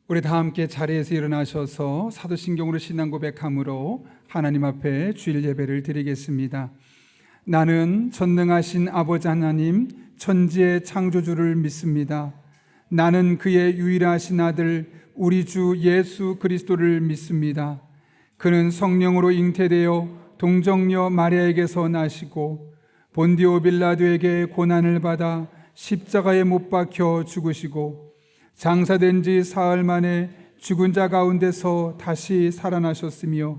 우리 다 함께 자리에서 일어나셔서 사도신경으로 신앙 고백함으로 하나님 앞에 주일 예배를 드리겠습니다. 나는 전능하신 아버지 하나님 천지의 창조주를 믿습니다. 나는 그의 유일하신 아들 우리 주 예수 그리스도를 믿습니다. 그는 성령으로 잉태되어 동정녀 마리아에게서 나시고 본디오 빌라도에게 고난을 받아 십자가에 못 박혀 죽으시고 장사된 지 사흘 만에 죽은 자 가운데서 다시 살아나셨으며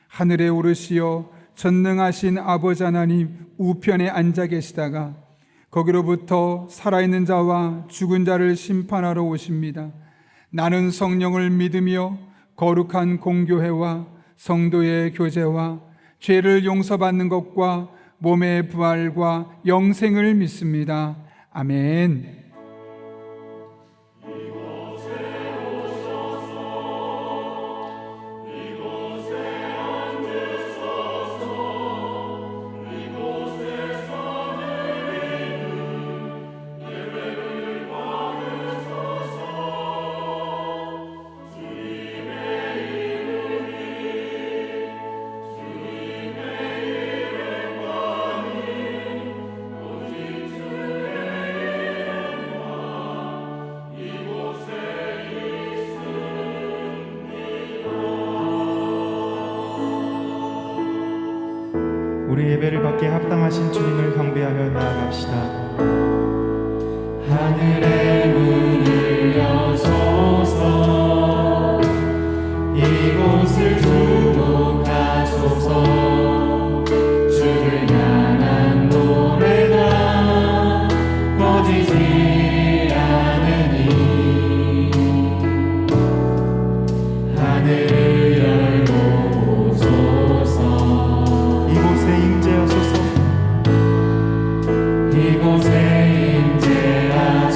하늘에 오르시어 전능하신 아버지 하나님 우편에 앉아 계시다가 거기로부터 살아있는 자와 죽은 자를 심판하러 오십니다. 나는 성령을 믿으며 거룩한 공교회와 성도의 교제와 죄를 용서받는 것과 몸의 부활과 영생을 믿습니다. 아멘. 우리 예배를 받기에 합당하신 주님을 경배하며 나아갑시다. 하늘의 문을 여소서 이곳을 주목하소서 주를 향한 노래가 꺼지지 않으니 하늘을 열고 오소서 이곳에 임재하소서. 이곳에 임재하소서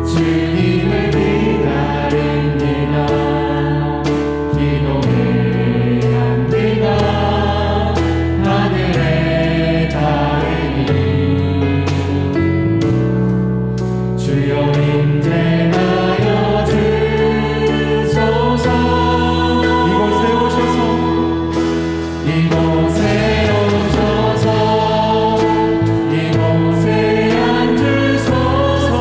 주님을 기다립니다. 기도해야 합니다. 하늘에 닿으니 주여 임재하여 주소서. 이곳에 오셔서 이곳에 오셔서 이곳에 앉으소서.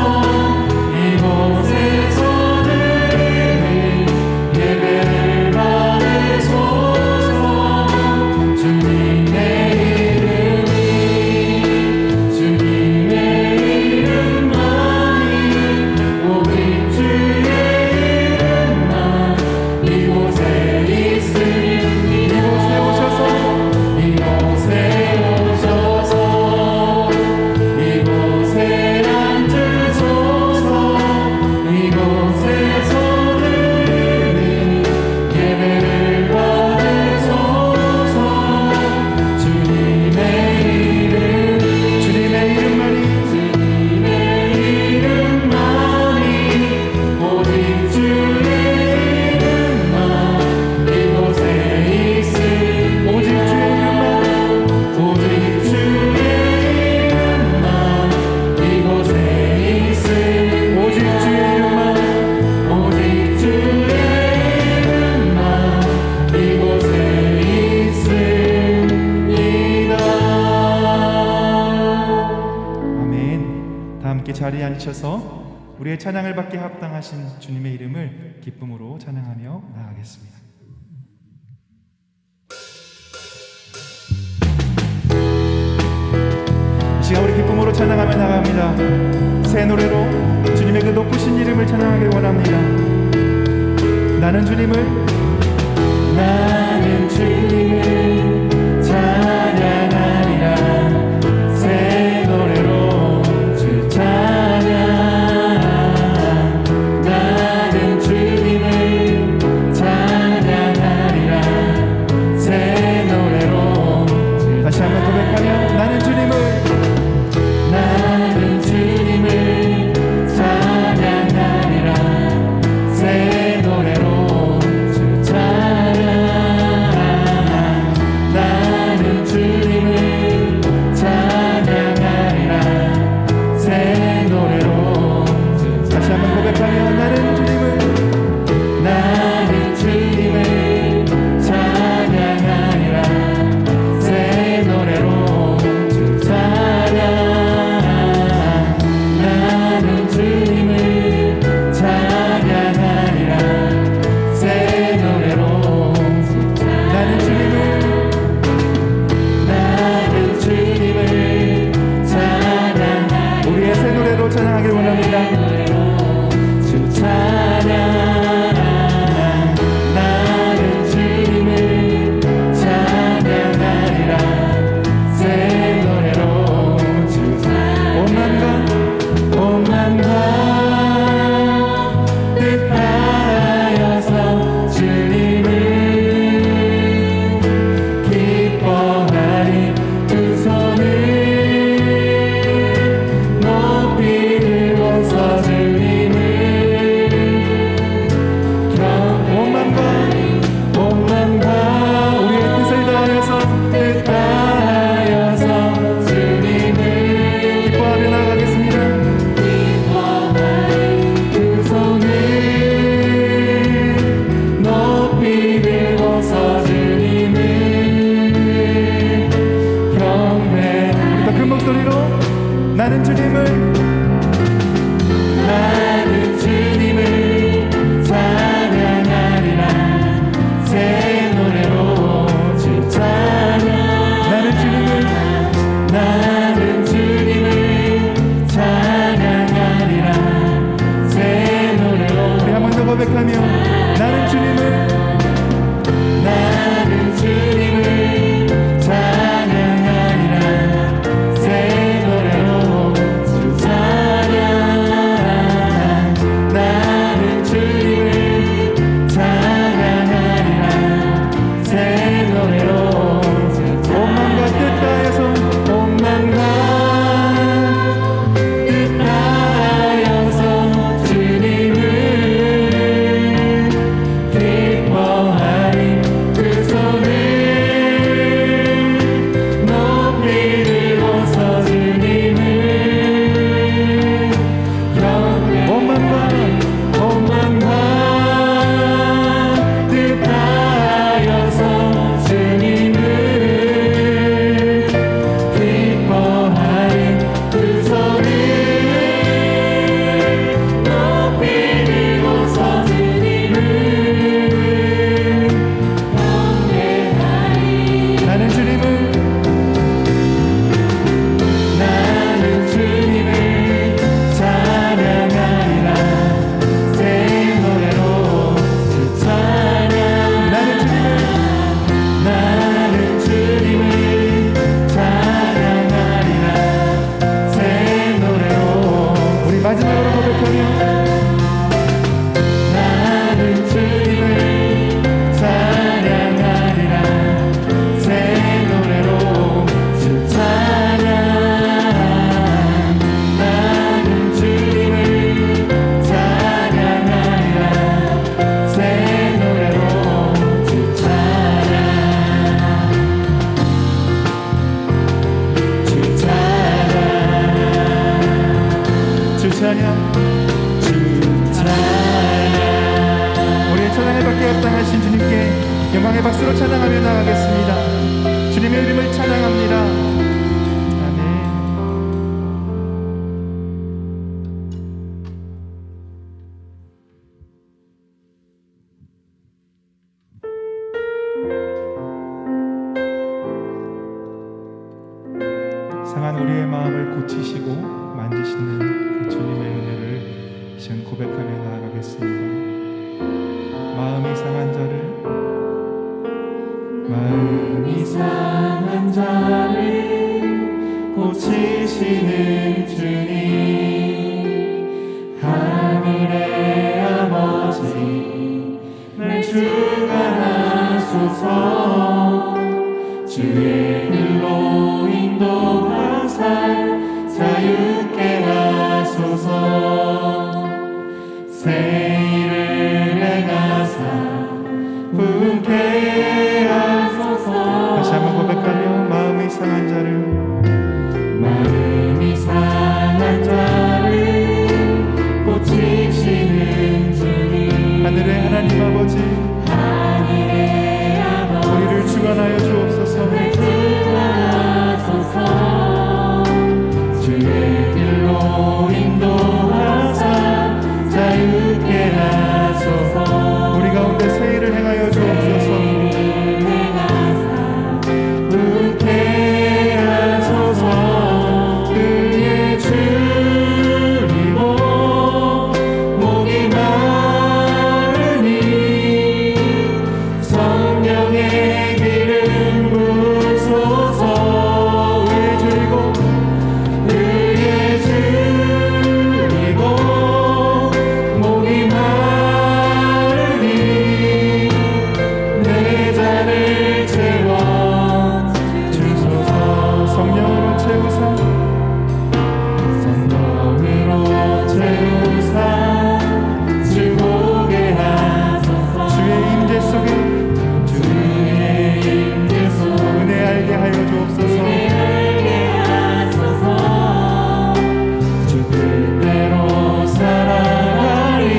이곳에서 드리는 예배를 받으소서. 주님의 이름만이 오직 주의 이름만 이곳에 있으니 이곳에 오셔서 이곳에 오셔서 이곳에 앉으소서. 이곳에서 드리는 예배를 받으소서. 주님의 이름만이 오직 주의 이름만 이곳에 있으니 오직 주의 이름만 오직 주의 이름만 이곳에 있으니 오직 주의 이름만 오직 주의 이름만 이곳에 있습니다. 아멘. 다 함께 자리에 앉으셔서 우리의 찬양을 받기에 합당하신 주님의 이름을 기쁨으로 찬양하며 나아가겠습니다. 이 시간 우리 기쁨으로 찬양하며 나갑니다. 새 노래로 주님의 그 높으신 이름을 찬양하길 원합니다. 나는 주님을 찬양하리라. 새 노래로 주 찬양. 나는 주님을 찬양하리라. 새 노래로 주 다시 한번 고백하며 나는 주님을 찬양하리라. 새 노래로 주 찬양. 마음으로 고백하며 나는 주님을 찬양하리라 새 노래로 주 찬양 나는 주님을 찬양하리라 새 노래로 주 찬양 주 찬양 주 찬양 주 찬양 우리의 찬양을 받게 합당하신 주님께 영광의 박수로 찬양하며 나가겠습니다. 주님의 이름을 찬양합니다. 아멘. 상한 우리의 마음을 고치시고 만지시는 그 주님의 은혜를 시간 고백하며 나아가겠습니다. 마음이 상한 자를 마음이 상한 자를 고치시는 주님 하늘의 아버지 날 주관하소서 주의 길로 인도하사 자유케 하소서 새 일을 행하사 부흥케 하소서 다시 한번 고백하며 마음이 상한 자를 마음이 상한 자를 고치시는 주님 하늘의 하나님 아버지 하늘의 아버지 우리를 주관하여 주옵소서. 주하소서 주의 길로 인도하사 자유케 하소서 우리 가운데 새 일을 행하여 주옵소서. 부흥케 하소서 그의 줄이고 목이 마르니 성령의 기름 부으소서 의에 줄이고 목이 마르니 내 잔을 채워 주소서 성령으로 채우사 성령으로 채우사 즐거게 하소서 주의 임재 속에 주의 임재 속에 은혜 알게 하여 주옵소서. 알게 하소서 주 뜻대로 살아가리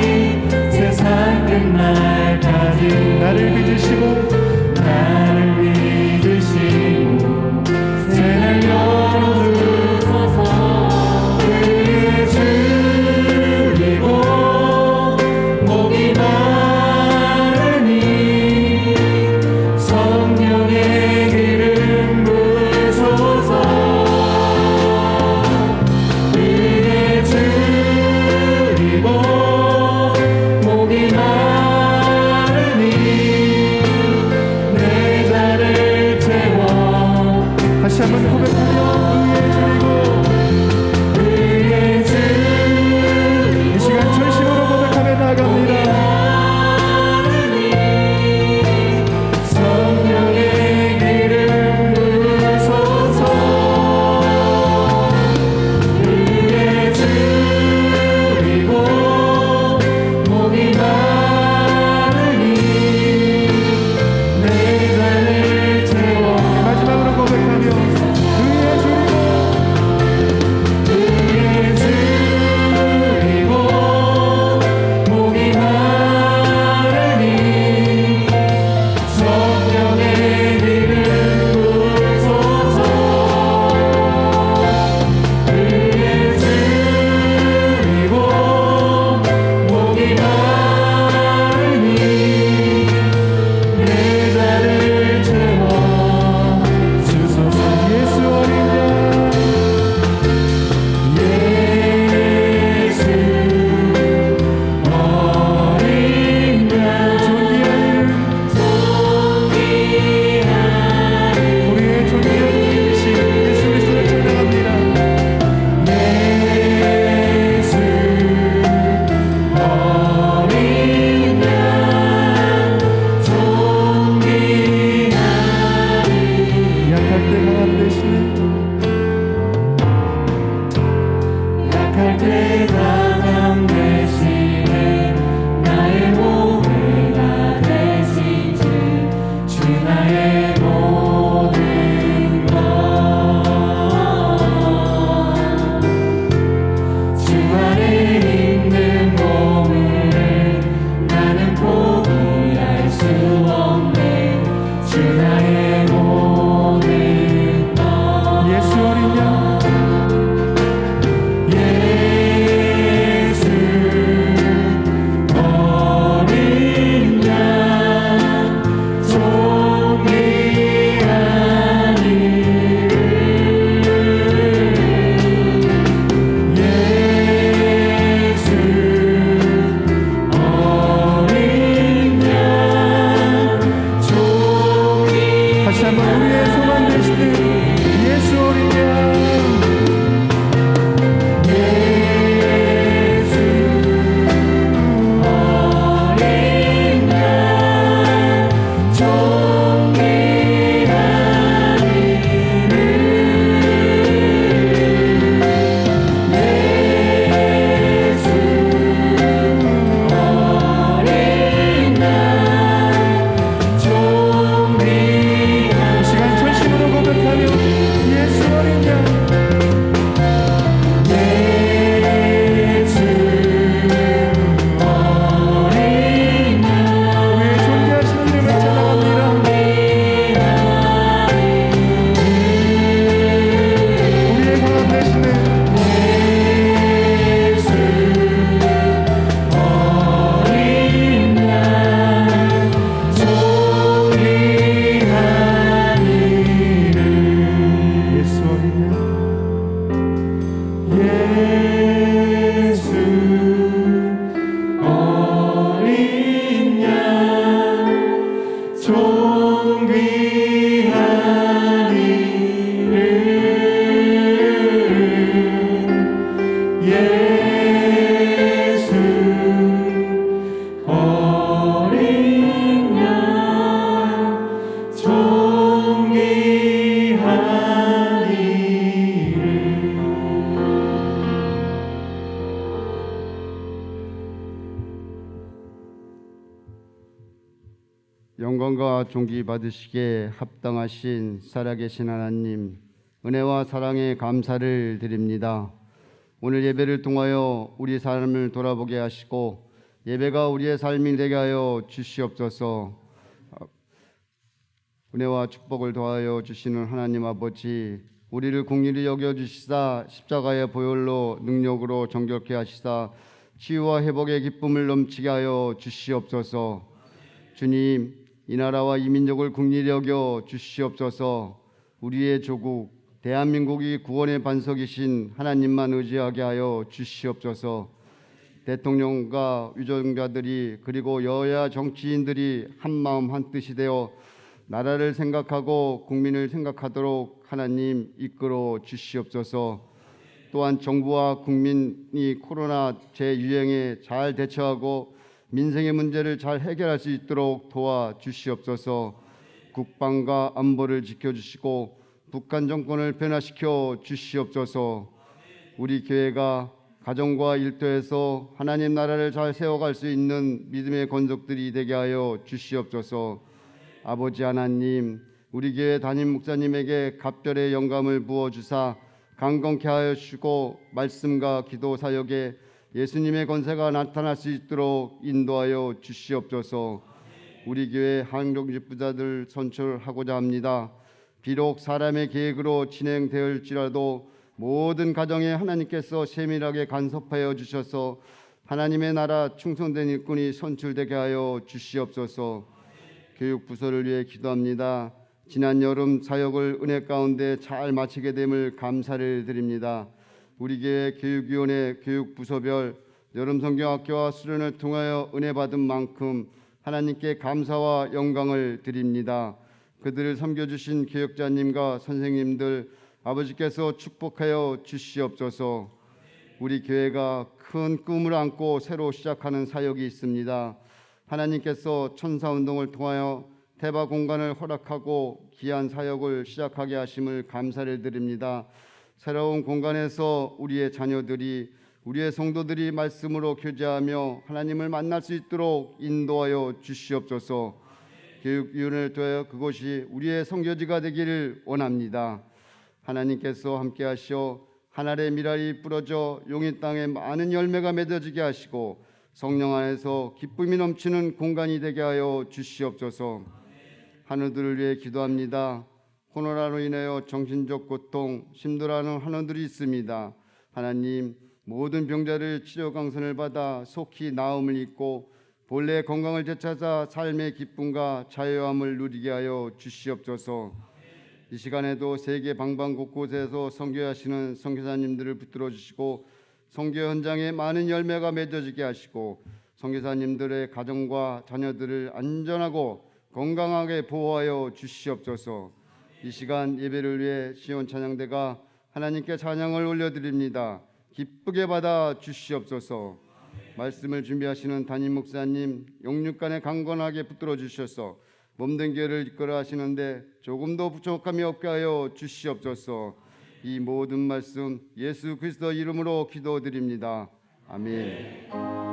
세상 끝날까지 나를 빚으시고 새날 열어주소서 그의 줄이고 목이 마르니 성령의 기름 부으소서 그의 줄이고 목이 마르니 영광과 존귀 받으시기에 합당하신 살아계신 하나님, 은혜와 사랑에 감사를 드립니다. 오늘 예배를 통하여 우리 삶을 돌아보게 하시고 예배가 우리의 삶이 되게 하여 주시옵소서. 은혜와 축복을 더하여 주시는 하나님 아버지, 우리를 긍휼히 여겨주시사 십자가의 보혈로 능력으로 정결케 하시사 치유와 회복의 기쁨을 넘치게 하여 주시옵소서. 주님, 이 나라와 이 민족을 긍휼히 여겨 주시옵소서. 우리의 조국 대한민국이 구원의 반석이신 하나님만 의지하게 하여 주시옵소서. 대통령과 유정자들이 그리고 여야 정치인들이 한마음 한뜻이 되어 나라를 생각하고 국민을 생각하도록 하나님 이끌어 주시옵소서. 또한 정부와 국민이 코로나 재유행에 잘 대처하고 민생의 문제를 잘 해결할 수 있도록 도와주시옵소서. 국방과 안보를 지켜주시고 북한 정권을 변화시켜 주시옵소서. 우리 교회가 가정과 일터에서 하나님 나라를 잘 세워갈 수 있는 믿음의 권속들이 되게 하여 주시옵소서. 아버지 하나님, 우리 교회 담임 목사님에게 갑절의 영감을 부어주사 강건케 하여 주시고 말씀과 기도 사역에 예수님의 권세가 나타날 수 있도록 인도하여 주시옵소서. 우리 교회 한국직부자들 선출하고자 합니다. 비록 사람의 계획으로 진행될지라도 모든 가정에 하나님께서 세밀하게 간섭하여 주셔서 하나님의 나라 충성된 일꾼이 선출되게 하여 주시옵소서. 교육부서를 위해 기도합니다. 지난 여름 사역을 은혜 가운데 잘 마치게 됨을 감사를 드립니다. 우리 교회 교육위원회 교육부서별 여름 성경학교와 수련을 통하여 은혜 받은 만큼 하나님께 감사와 영광을 드립니다. 그들을 섬겨주신 교역자님과 선생님들 아버지께서 축복하여 주시옵소서. 우리 교회가 큰 꿈을 안고 새로 시작하는 사역이 있습니다. 하나님께서 천사운동을 통하여 대바 공간을 허락하고 귀한 사역을 시작하게 하심을 감사를 드립니다. 새로운 공간에서 우리의 자녀들이 우리의 성도들이 말씀으로 교제하며 하나님을 만날 수 있도록 인도하여 주시옵소서. 교육위원회를 통하여 그곳이 우리의 선교지가 되기를 원합니다. 하나님께서 함께 하시어 하늘의 미랄이 뿌려져 용인 땅에 많은 열매가 맺어지게 하시고 성령 안에서 기쁨이 넘치는 공간이 되게 하여 주시옵소서. 하늘들을 위해 기도합니다. 코로나로 인하여 정신적 고통, 힘들어하는 한원들이 있습니다. 하나님, 모든 병자를 치료 강선을 받아 속히 나음을 입고 본래 건강을 되찾아 삶의 기쁨과 자유함을 누리게 하여 주시옵소서. 이 시간에도 세계 방방 곳곳에서 선교하시는 선교사님들을 붙들어 주시고 선교 현장에 많은 열매가 맺어지게 하시고 선교사님들의 가정과 자녀들을 안전하고 건강하게 보호하여 주시옵소서. 이 시간 예배를 위해 시온 찬양대가 하나님께 찬양을 올려드립니다. 기쁘게 받아 주시옵소서. 말씀을 준비하시는 담임 목사님 영육간에 강건하게 붙들어 주셔서 몸된 교회를 이끌어 하시는데 조금도 부족함이 없게 하여 주시옵소서. 이 모든 말씀 예수 그리스도 이름으로 기도드립니다. 아멘.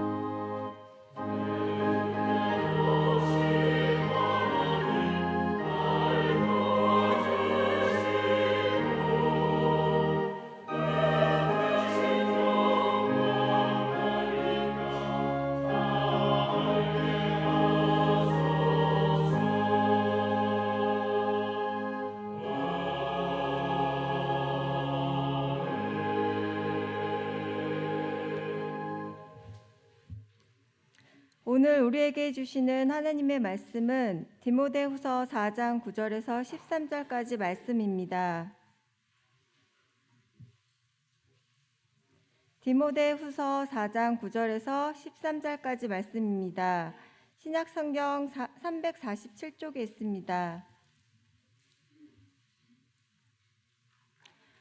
오늘 우리에게 주시는 하나님의 말씀은 디모데후서 4장 9절에서 13절까지 말씀입니다. 디모데후서 4장 9절에서 13절까지 말씀입니다. 신약성경 347쪽에 있습니다.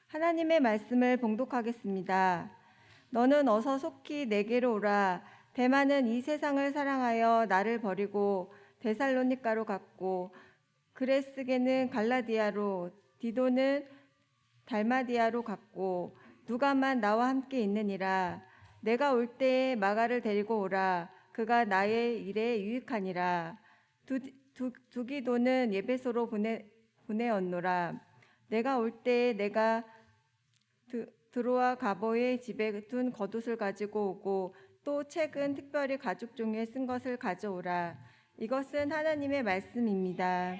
하나님의 말씀을 봉독하겠습니다. 너는 어서 속히 내게로 오라. 데마는 이 세상을 사랑하여 나를 버리고 데살로니가로 갔고 그레스게는 갈라디아로 디도는 달마디아로 갔고 누가만 나와 함께 있느니라. 내가 올 때에 마가를 데리고 오라. 그가 나의 일에 유익하니라. 두기도는 예배소로 보내었노라. 내가 올 때 내가 드로아 가보의 집에 둔 겉옷을 가지고 오고 또 책은 특별히 가죽 종이에 쓴 것을 가져오라. 이것은 하나님의 말씀입니다.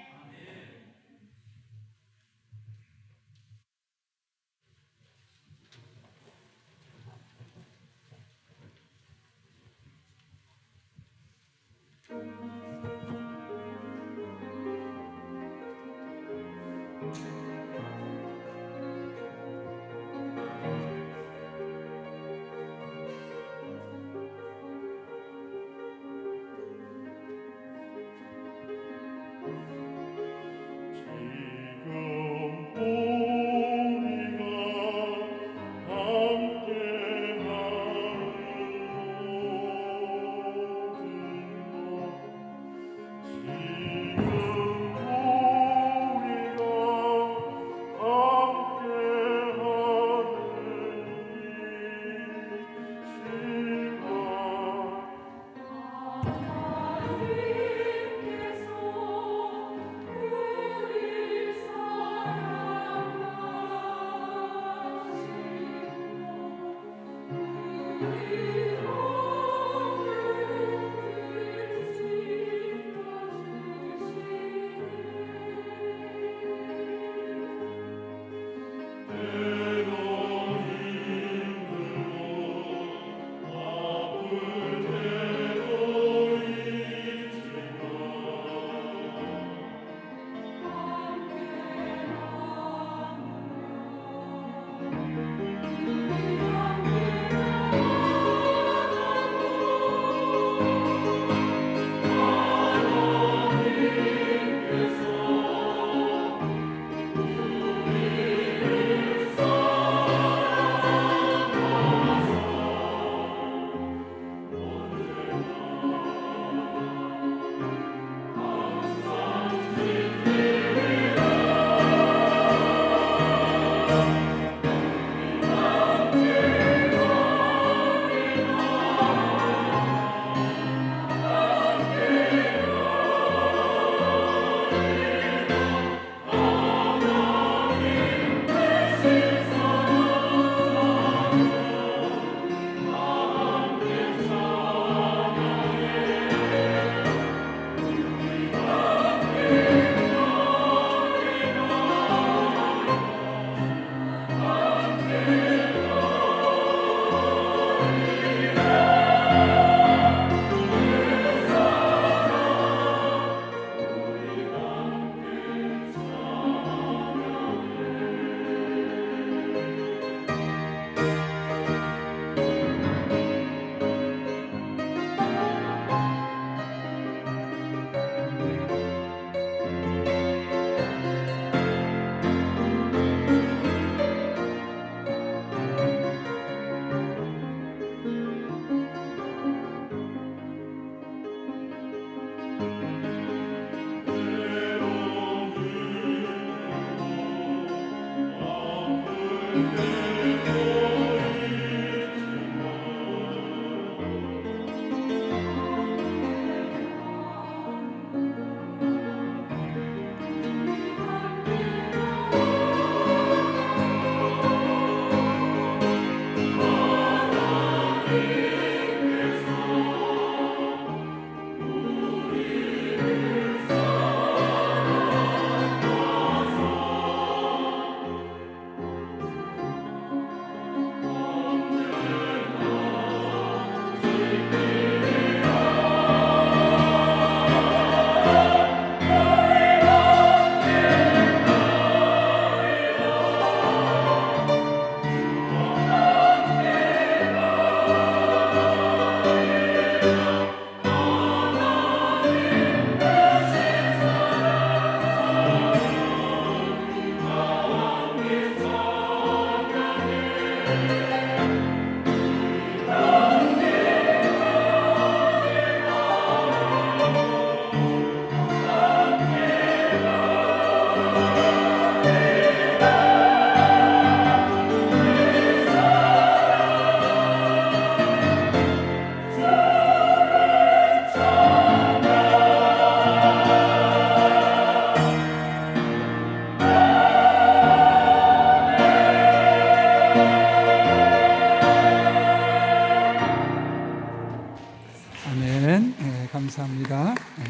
아멘. 네, 감사합니다. 네.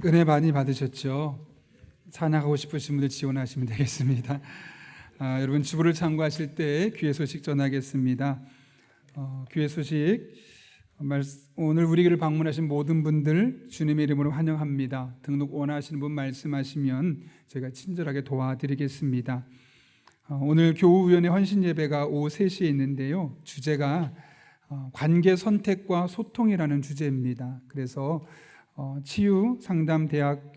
은혜 많이 받으셨죠? 찬양하고 싶으신 분들 지원하시면 되겠습니다. 여러분 주부를 참고하실 때 귀의 소식 전하겠습니다. 귀의 소식 오늘 우리 교회를 방문하신 모든 분들 주님의 이름으로 환영합니다. 등록 원하시는 분 말씀하시면 제가 친절하게 도와드리겠습니다. 오늘 교우위원회 헌신 예배가 오후 3시에 있는데요. 주제가 관계 선택과 소통이라는 주제입니다. 그래서 치유상담대학교의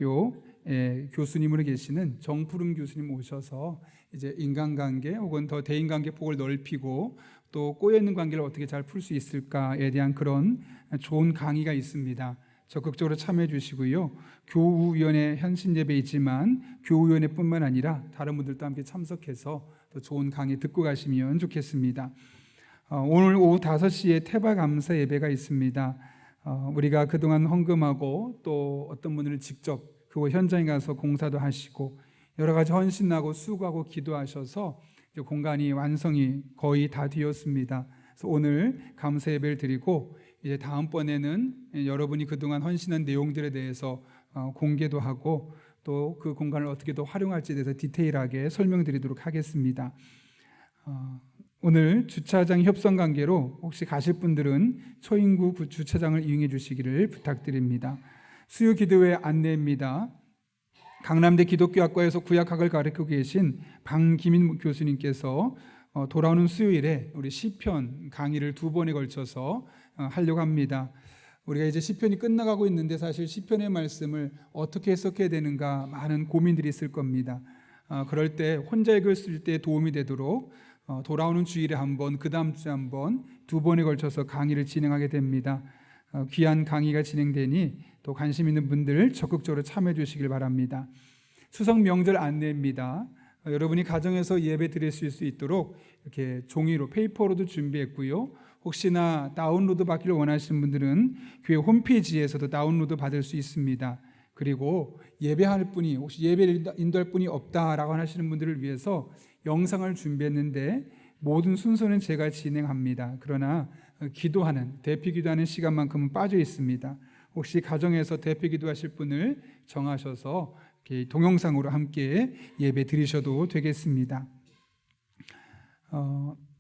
교수님으로 계시는 정푸름 교수님 오셔서 이제 인간관계 혹은 더 대인관계 폭을 넓히고 또 꼬여있는 관계를 어떻게 잘 풀 수 있을까에 대한 그런 좋은 강의가 있습니다. 적극적으로 참여해 주시고요. 교우위원회 현신 예배이지만 교우위원회뿐만 아니라 다른 분들도 함께 참석해서 더 좋은 강의 듣고 가시면 좋겠습니다. 오늘 오후 5시에 태바 감사 예배가 있습니다. 우리가 그동안 헌금하고 또 어떤 분들은 직접 그 현장에 가서 공사도 하시고 여러 가지 헌신하고 수고하고 기도하셔서 이제 공간이 완성이 거의 다 되었습니다. 그래서 오늘 감사 예배를 드리고 이제 다음번에는 여러분이 그동안 헌신한 내용들에 대해서 공개도 하고 또 그 공간을 어떻게 더 활용할지에 대해서 디테일하게 설명드리도록 하겠습니다. 오늘 주차장 협상 관계로 혹시 가실 분들은 초인구 주차장을 이용해 주시기를 부탁드립니다. 수요 기도회 안내입니다. 강남대 기독교학과에서 구약학을 가르치고 계신 방기민 교수님께서 돌아오는 수요일에 우리 시편 강의를 2번에 걸쳐서 하려고 합니다. 우리가 이제 시편이 끝나가고 있는데 사실 시편의 말씀을 어떻게 해석해야 되는가 많은 고민들이 있을 겁니다. 그럴 때 혼자 읽을 때 도움이 되도록 돌아오는 주일에 한번, 그 다음 주에 한번 2번에 걸쳐서 강의를 진행하게 됩니다. 귀한 강의가 진행되니 또 관심 있는 분들 적극적으로 참여해 주시길 바랍니다. 추석 명절 안내입니다. 여러분이 가정에서 예배 드릴 수 있도록 이렇게 종이로 페이퍼로도 준비했고요. 혹시나 다운로드 받기를 원하시는 분들은 교회 홈페이지에서도 다운로드 받을 수 있습니다. 그리고 예배할 분이 혹시 예배를 인도할 분이 없다라고 하시는 분들을 위해서 영상을 준비했는데 모든 순서는 제가 진행합니다. 그러나 기도하는 대피 기도하는 시간만큼은 빠져 있습니다. 혹시 가정에서 대피 기도하실 분을 정하셔서 동영상으로 함께 예배 드리셔도 되겠습니다.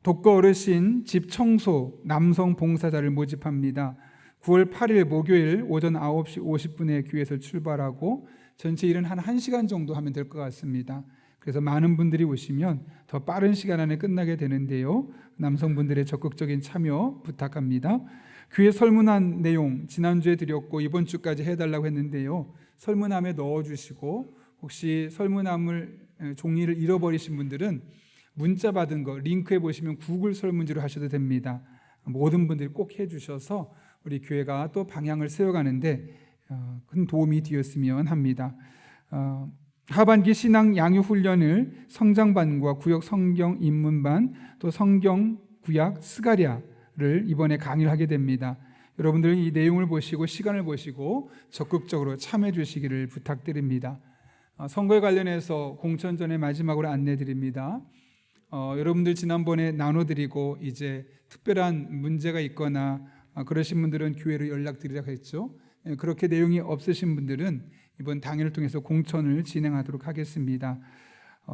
독거 어르신 집 청소 남성 봉사자를 모집합니다. 9월 8일 목요일 오전 9시 50분에 교회에서 출발하고 전체 일은 한 1시간 정도 하면 될 것 같습니다. 그래서 많은 분들이 오시면 더 빠른 시간 안에 끝나게 되는데요. 남성분들의 적극적인 참여 부탁합니다. 교회 설문한 내용 지난주에 드렸고 이번 주까지 해달라고 했는데요. 설문함에 넣어주시고 혹시 설문함을 종이를 잃어버리신 분들은 문자 받은 거 링크에 보시면 구글 설문지로 하셔도 됩니다. 모든 분들이 꼭 해주셔서 우리 교회가 또 방향을 세워가는데 큰 도움이 되었으면 합니다. 하반기 신앙 양육 훈련을 성장반과 구역 성경 입문반 또 성경 구약 스가랴를 이번에 강의를 하게 됩니다. 여러분들 이 내용을 보시고 시간을 보시고 적극적으로 참여해 주시기를 부탁드립니다. 선거에 관련해서 공천 전에 마지막으로 안내 드립니다. 여러분들 지난번에 나눠드리고 이제 특별한 문제가 있거나 그러신 분들은 교회로 연락드리라고 했죠. 그렇게 내용이 없으신 분들은 이번 당일을 통해서 공천을 진행하도록 하겠습니다.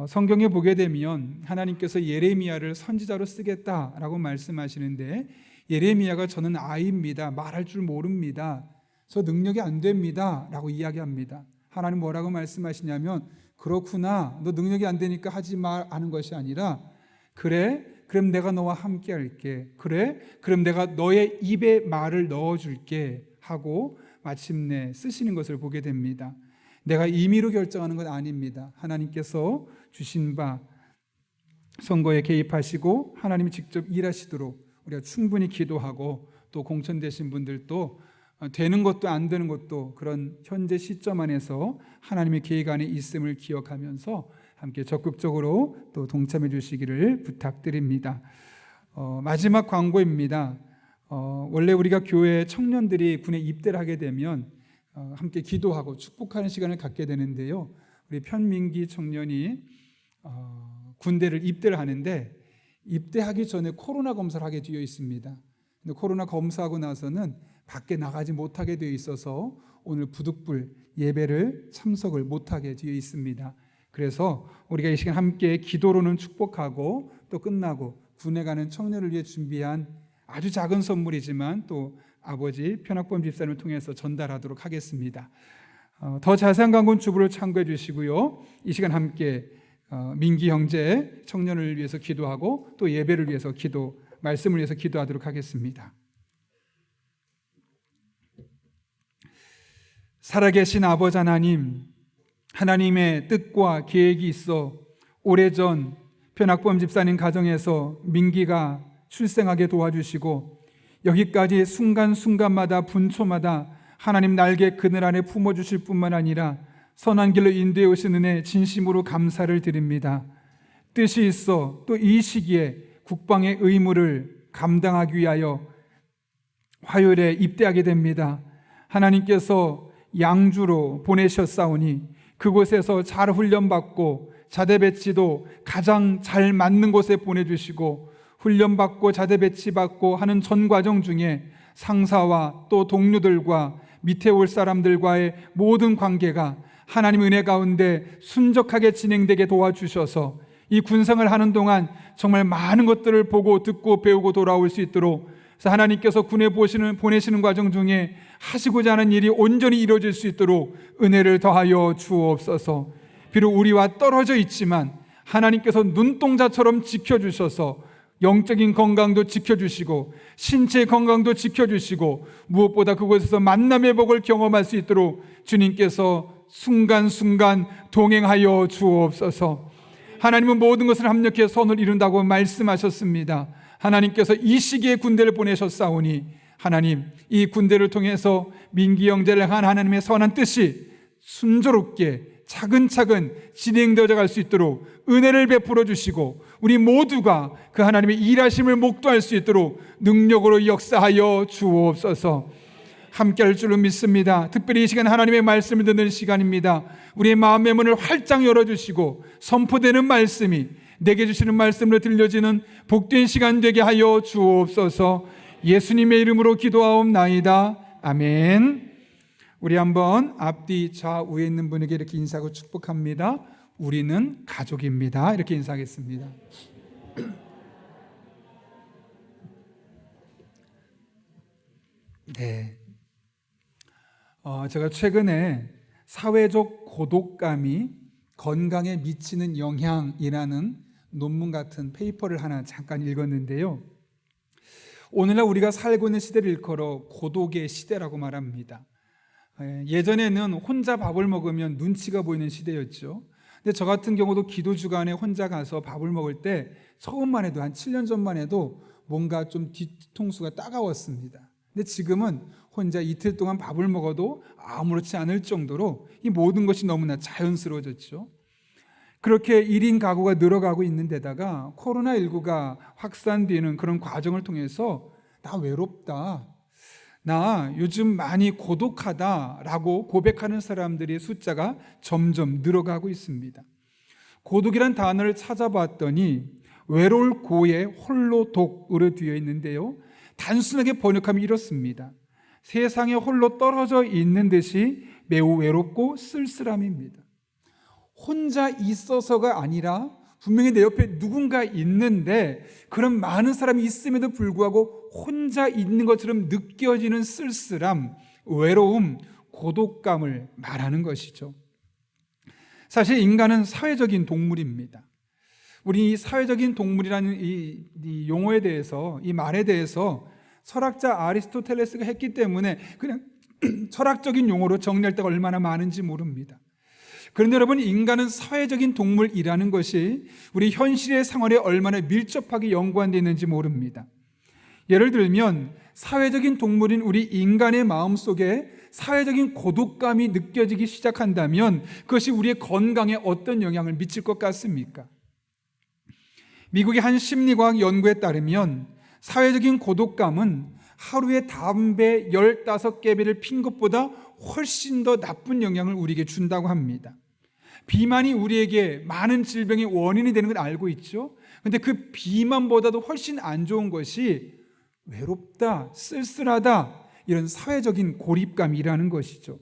성경에 보게 되면 하나님께서 예레미야를 선지자로 쓰겠다라고 말씀하시는데 예레미야가 저는 아이입니다. 말할 줄 모릅니다. 저 능력이 안 됩니다. 라고 이야기합니다. 하나님 뭐라고 말씀하시냐면 그렇구나. 너 능력이 안 되니까 하지 마 하는 것이 아니라 그래? 그럼 내가 너와 함께 할게. 그래? 그럼 내가 너의 입에 말을 넣어줄게 하고 마침내 쓰시는 것을 보게 됩니다. 내가 임의로 결정하는 건 아닙니다. 하나님께서 주신 바 선거에 개입하시고 하나님이 직접 일하시도록 우리가 충분히 기도하고 또 공천되신 분들도 되는 것도 안 되는 것도 그런 현재 시점 안에서 하나님의 계획 안에 있음을 기억하면서 함께 적극적으로 또 동참해 주시기를 부탁드립니다. 마지막 광고입니다. 원래 우리가 교회 청년들이 군에 입대를 하게 되면 함께 기도하고 축복하는 시간을 갖게 되는데요. 우리 편민기 청년이 군대를 입대를 하는데 입대하기 전에 코로나 검사를 하게 되어 있습니다. 근데 코로나 검사하고 나서는 밖에 나가지 못하게 되어 있어서 오늘 부득불 예배를 참석을 못하게 되어 있습니다. 그래서 우리가 이 시간 함께 기도로는 축복하고 또 끝나고 군에 가는 청년을 위해 준비한 아주 작은 선물이지만 또 아버지 편학범 집사님을 통해서 전달하도록 하겠습니다. 더 자세한 광고는 주부를 참고해 주시고요. 이 시간 함께 민기 형제 청년을 위해서 기도하고 또 예배를 위해서 말씀을 위해서 기도하도록 하겠습니다. 살아계신 아버지 하나님, 하나님의 뜻과 계획이 있어 오래전 편학범 집사님 가정에서 민기가 출생하게 도와주시고 여기까지 순간순간마다 분초마다 하나님 날개 그늘 안에 품어주실 뿐만 아니라 선한 길로 인도해 오신 은혜 진심으로 감사를 드립니다. 뜻이 있어 또 이 시기에 국방의 의무를 감당하기 위하여 화요일에 입대하게 됩니다. 하나님께서 양주로 보내셨사오니 그곳에서 잘 훈련받고 자대 배치도 가장 잘 맞는 곳에 보내주시고 훈련받고 자대 배치받고 하는 전 과정 중에 상사와 또 동료들과 밑에 올 사람들과의 모든 관계가 하나님 은혜 가운데 순적하게 진행되게 도와주셔서 이 군생을 하는 동안 정말 많은 것들을 보고 듣고 배우고 돌아올 수 있도록, 그래서 하나님께서 군에 보내시는 과정 중에 하시고자 하는 일이 온전히 이루어질 수 있도록 은혜를 더하여 주옵소서. 비록 우리와 떨어져 있지만 하나님께서 눈동자처럼 지켜주셔서 영적인 건강도 지켜주시고 신체 건강도 지켜주시고 무엇보다 그곳에서 만남의 복을 경험할 수 있도록 주님께서 순간순간 동행하여 주옵소서. 하나님은 모든 것을 합력해 선을 이룬다고 말씀하셨습니다. 하나님께서 이 시기에 군대를 보내셨사오니 하나님, 이 군대를 통해서 민기 형제를 향한 하나님의 선한 뜻이 순조롭게 차근차근 진행되어 갈 수 있도록 은혜를 베풀어 주시고 우리 모두가 그 하나님의 일하심을 목도할 수 있도록 능력으로 역사하여 주옵소서. 함께할 줄로 믿습니다. 특별히 이 시간 하나님의 말씀을 듣는 시간입니다. 우리의 마음의 문을 활짝 열어주시고 선포되는 말씀이 내게 주시는 말씀으로 들려지는 복된 시간 되게 하여 주옵소서. 예수님의 이름으로 기도하옵나이다. 아멘. 우리 한번 앞뒤 좌우에 있는 분에게 이렇게 인사하고 축복합니다. 우리는 가족입니다. 이렇게 인사하겠습니다. 네. 제가 최근에 사회적 고독감이 건강에 미치는 영향이라는 논문 같은 페이퍼를 하나 잠깐 읽었는데요. 오늘날 우리가 살고 있는 시대를 일컬어 고독의 시대라고 말합니다. 예전에는 혼자 밥을 먹으면 눈치가 보이는 시대였죠. 근데 저 같은 경우도 기도 주간에 혼자 가서 밥을 먹을 때 처음만 해도 한 7년 전만 해도 뭔가 좀 뒤통수가 따가웠습니다. 근데 지금은 혼자 이틀 동안 밥을 먹어도 아무렇지 않을 정도로 이 모든 것이 너무나 자연스러워졌죠. 그렇게 1인 가구가 늘어가고 있는 데다가 코로나19가 확산되는 그런 과정을 통해서 나 외롭다, 나 요즘 많이 고독하다라고 고백하는 사람들의 숫자가 점점 늘어가고 있습니다. 고독이란 단어를 찾아봤더니 외로울 고에 홀로 독으로 되어 있는데요, 단순하게 번역하면 이렇습니다. 세상에 홀로 떨어져 있는 듯이 매우 외롭고 쓸쓸함입니다. 혼자 있어서가 아니라 분명히 내 옆에 누군가 있는데 그런 많은 사람이 있음에도 불구하고 혼자 있는 것처럼 느껴지는 쓸쓸함, 외로움, 고독감을 말하는 것이죠. 사실 인간은 사회적인 동물입니다. 우리 이 사회적인 동물이라는 이 용어에 대해서, 이 말에 대해서 철학자 아리스토텔레스가 했기 때문에 그냥 철학적인 용어로 정리할 때가 얼마나 많은지 모릅니다. 그런데 여러분, 인간은 사회적인 동물이라는 것이 우리 현실의 생활에 얼마나 밀접하게 연관되어 있는지 모릅니다. 예를 들면 사회적인 동물인 우리 인간의 마음속에 사회적인 고독감이 느껴지기 시작한다면 그것이 우리의 건강에 어떤 영향을 미칠 것 같습니까? 미국의 한 심리과학 연구에 따르면 사회적인 고독감은 하루에 담배 15개비를 핀 것보다 훨씬 더 나쁜 영향을 우리에게 준다고 합니다. 비만이 우리에게 많은 질병의 원인이 되는 걸 알고 있죠. 그런데 그 비만보다도 훨씬 안 좋은 것이 외롭다, 쓸쓸하다, 이런 사회적인 고립감이라는 것이죠.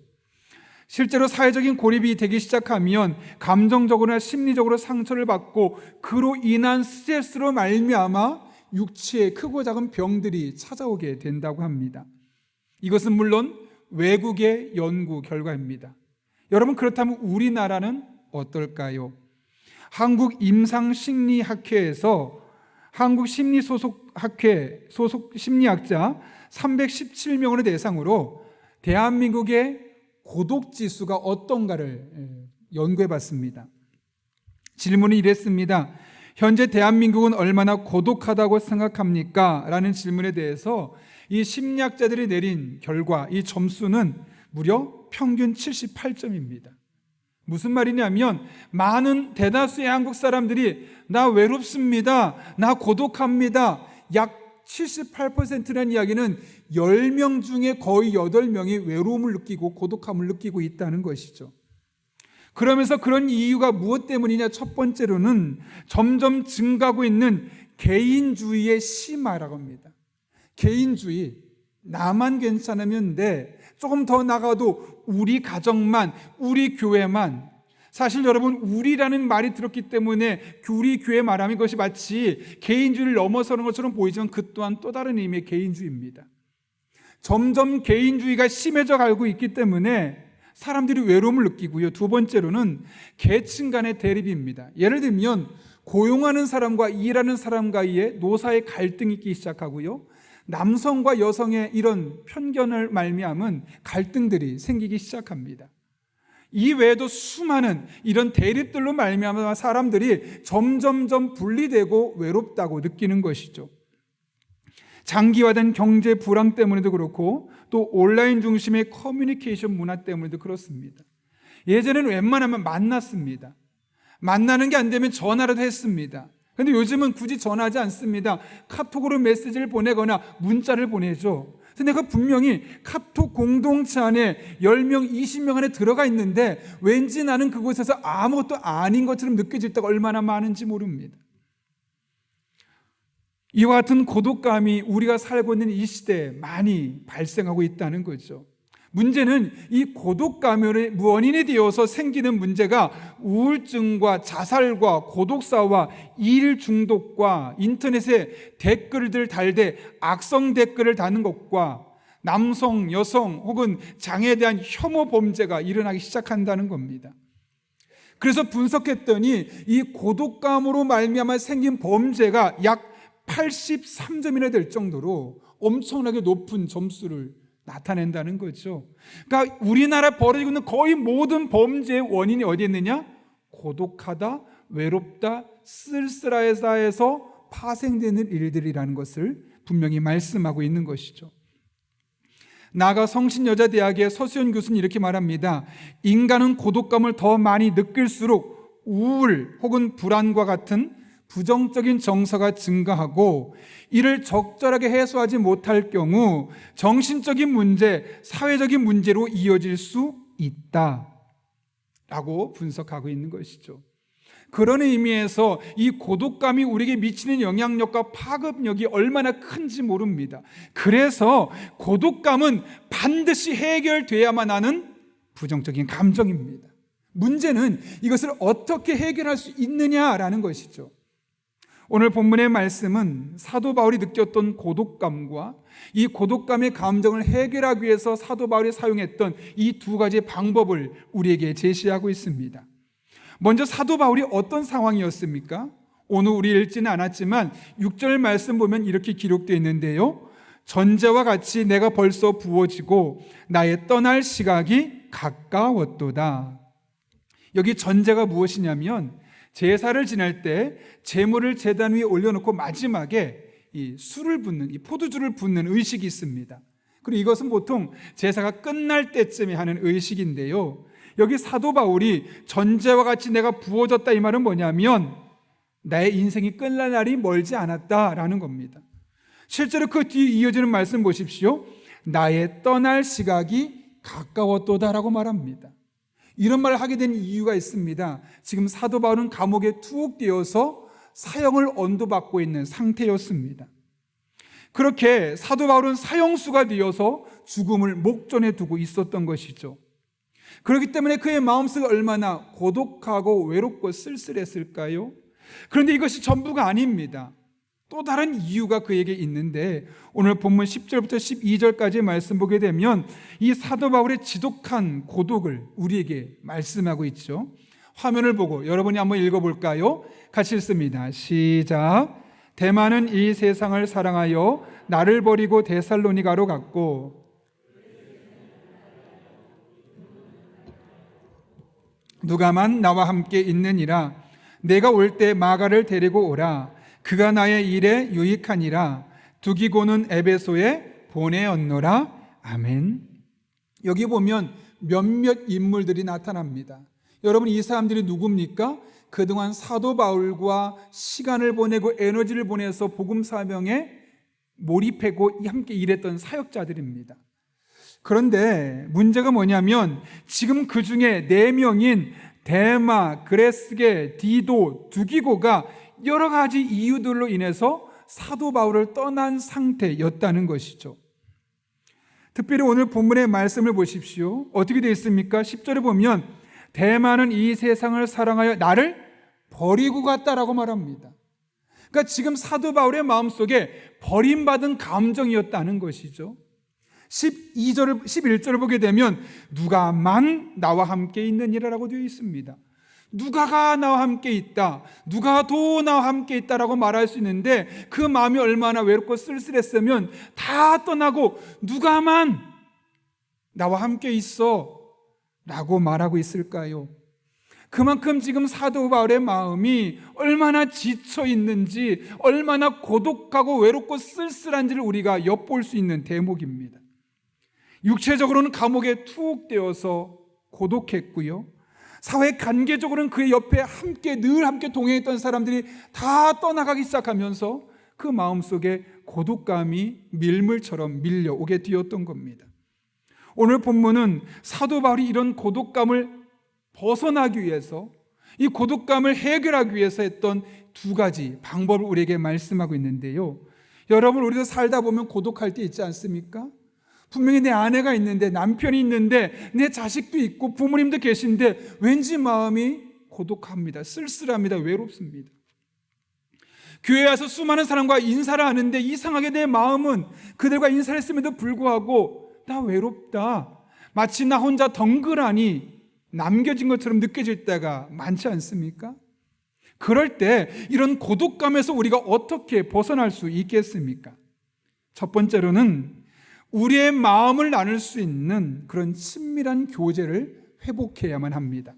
실제로 사회적인 고립이 되기 시작하면 감정적으로나 심리적으로 상처를 받고 그로 인한 스트레스로 말미암아 육체의 크고 작은 병들이 찾아오게 된다고 합니다. 이것은 물론 외국의 연구 결과입니다. 여러분, 그렇다면 우리나라는 어떨까요? 한국임상심리학회에서 한국심리소속학회 소속 심리학자 317명을 대상으로 대한민국의 고독지수가 어떤가를 연구해 봤습니다. 질문이 이랬습니다. 현재 대한민국은 얼마나 고독하다고 생각합니까? 라는 질문에 대해서 이 심리학자들이 내린 결과, 이 점수는 무려 평균 78점입니다. 무슨 말이냐면 많은 대다수의 한국 사람들이 나 외롭습니다, 나 고독합니다, 약 78%라는 이야기는 10명 중에 거의 8명이 외로움을 느끼고 고독함을 느끼고 있다는 것이죠. 그러면서 그런 이유가 무엇 때문이냐? 첫 번째로는 점점 증가하고 있는 개인주의의 심화라고 합니다. 개인주의, 나만 괜찮으면 돼, 조금 더 나가도 우리 가정만, 우리 교회만. 사실 여러분, 우리라는 말이 들었기 때문에 우리 교회 말하면 그것이 마치 개인주의를 넘어서는 것처럼 보이지만 그 또한 또 다른 의미의 개인주의입니다. 점점 개인주의가 심해져 가고 있기 때문에 사람들이 외로움을 느끼고요. 두 번째로는 계층 간의 대립입니다. 예를 들면 고용하는 사람과 일하는 사람과의 노사의 갈등이 있기 시작하고요. 남성과 여성의 이런 편견을 말미암은 갈등들이 생기기 시작합니다. 이 외에도 수많은 이런 대립들로 말미암아 사람들이 점점점 분리되고 외롭다고 느끼는 것이죠. 장기화된 경제 불황 때문에도 그렇고 또 온라인 중심의 커뮤니케이션 문화 때문에도 그렇습니다. 예전에는 웬만하면 만났습니다. 만나는 게 안 되면 전화라도 했습니다. 그런데 요즘은 굳이 전화하지 않습니다. 카톡으로 메시지를 보내거나 문자를 보내죠. 그래서 내가 분명히 카톡 공동체 안에 10명, 20명 안에 들어가 있는데 왠지 나는 그곳에서 아무것도 아닌 것처럼 느껴질 때가 얼마나 많은지 모릅니다. 이와 같은 고독감이 우리가 살고 있는 이 시대에 많이 발생하고 있다는 거죠. 문제는 이 고독감의 원인이 되어서 생기는 문제가 우울증과 자살과 고독사와 일 중독과 인터넷에 댓글들 달되 악성 댓글을 다는 것과 남성, 여성 혹은 장애에 대한 혐오 범죄가 일어나기 시작한다는 겁니다. 그래서 분석했더니 이 고독감으로 말미암아 생긴 범죄가 약 83점이나 될 정도로 엄청나게 높은 점수를 나타낸다는 거죠. 그러니까 우리나라에 벌어지고 있는 거의 모든 범죄의 원인이 어디에 있느냐? 고독하다, 외롭다, 쓸쓸하다에서 파생되는 일들이라는 것을 분명히 말씀하고 있는 것이죠. 나아가 성신여자대학의 서수연 교수는 이렇게 말합니다. 인간은 고독감을 더 많이 느낄수록 우울 혹은 불안과 같은 부정적인 정서가 증가하고 이를 적절하게 해소하지 못할 경우 정신적인 문제, 사회적인 문제로 이어질 수 있다라고 분석하고 있는 것이죠. 그런 의미에서 이 고독감이 우리에게 미치는 영향력과 파급력이 얼마나 큰지 모릅니다. 그래서 고독감은 반드시 해결돼야만 하는 부정적인 감정입니다. 문제는 이것을 어떻게 해결할 수 있느냐라는 것이죠. 오늘 본문의 말씀은 사도 바울이 느꼈던 고독감과 이 고독감의 감정을 해결하기 위해서 사도 바울이 사용했던 이 두 가지 방법을 우리에게 제시하고 있습니다. 먼저 사도 바울이 어떤 상황이었습니까? 오늘 우리 읽지는 않았지만 6절 말씀 보면 이렇게 기록되어 있는데요. 전제와 같이 내가 벌써 부어지고 나의 떠날 시각이 가까웠도다. 여기 전제가 무엇이냐면 제사를 지낼 때 제물을 제단 위에 올려놓고 마지막에 이 술을 붓는, 이 포도주를 붓는 의식이 있습니다. 그리고 이것은 보통 제사가 끝날 때쯤에 하는 의식인데요. 여기 사도 바울이 전제와 같이 내가 부어졌다 이 말은 뭐냐면 나의 인생이 끝날 날이 멀지 않았다라는 겁니다. 실제로 그 뒤에 이어지는 말씀 보십시오. 나의 떠날 시각이 가까웠도다라고 말합니다. 이런 말을 하게 된 이유가 있습니다. 지금 사도 바울은 감옥에 투옥되어서 사형을 언도받고 있는 상태였습니다. 그렇게 사도 바울은 사형수가 되어서 죽음을 목전에 두고 있었던 것이죠. 그렇기 때문에 그의 마음속이 얼마나 고독하고 외롭고 쓸쓸했을까요? 그런데 이것이 전부가 아닙니다. 또 다른 이유가 그에게 있는데, 오늘 본문 10절부터 12절까지 말씀 보게 되면 이 사도 바울의 지독한 고독을 우리에게 말씀하고 있죠. 화면을 보고 여러분이 한번 읽어볼까요? 같이 읽습니다. 시작. 대만은 이 세상을 사랑하여 나를 버리고 데살로니가로 갔고, 누가만 나와 함께 있느니라. 내가 올 때 마가를 데리고 오라. 그가 나의 일에 유익하니라. 두기고는 에베소에 보내었노라. 아멘. 여기 보면 몇몇 인물들이 나타납니다. 여러분, 이 사람들이 누굽니까? 그동안 사도 바울과 시간을 보내고 에너지를 보내서 복음 사명에 몰입하고 함께 일했던 사역자들입니다. 그런데 문제가 뭐냐면 지금 그 중에 4명인 데마, 그레스게, 디도, 두기고가 여러 가지 이유들로 인해서 사도 바울을 떠난 상태였다는 것이죠. 특별히 오늘 본문의 말씀을 보십시오. 어떻게 되어 있습니까? 10절에 보면 대만은 이 세상을 사랑하여 나를 버리고 갔다라고 말합니다. 그러니까 지금 사도 바울의 마음속에 버림받은 감정이었다는 것이죠. 11절을 보게 되면 누가만 나와 함께 있느니라라고 되어 있습니다. 누가가 나와 함께 있다, 누가도 나와 함께 있다라고 말할 수 있는데 그 마음이 얼마나 외롭고 쓸쓸했으면 다 떠나고 누가만 나와 함께 있어 라고 말하고 있을까요? 그만큼 지금 사도 바울의 마음이 얼마나 지쳐 있는지, 얼마나 고독하고 외롭고 쓸쓸한지를 우리가 엿볼 수 있는 대목입니다. 육체적으로는 감옥에 투옥되어서 고독했고요, 사회 관계적으로는 그의 옆에 늘 함께 동행했던 사람들이 다 떠나가기 시작하면서 그 마음속에 고독감이 밀물처럼 밀려오게 되었던 겁니다. 오늘 본문은 사도 바울이 이런 고독감을 벗어나기 위해서, 이 고독감을 해결하기 위해서 했던 2가지 방법을 우리에게 말씀하고 있는데요. 여러분, 우리도 살다 보면 고독할 때 있지 않습니까? 분명히 내 아내가 있는데, 남편이 있는데, 내 자식도 있고 부모님도 계신데 왠지 마음이 고독합니다. 쓸쓸합니다. 외롭습니다. 교회에 와서 수많은 사람과 인사를 하는데 이상하게 내 마음은 그들과 인사를 했음에도 불구하고 나 외롭다, 마치 나 혼자 덩그러니 남겨진 것처럼 느껴질 때가 많지 않습니까? 그럴 때 이런 고독감에서 우리가 어떻게 벗어날 수 있겠습니까? 첫 번째로는 우리의 마음을 나눌 수 있는 그런 친밀한 교제를 회복해야만 합니다.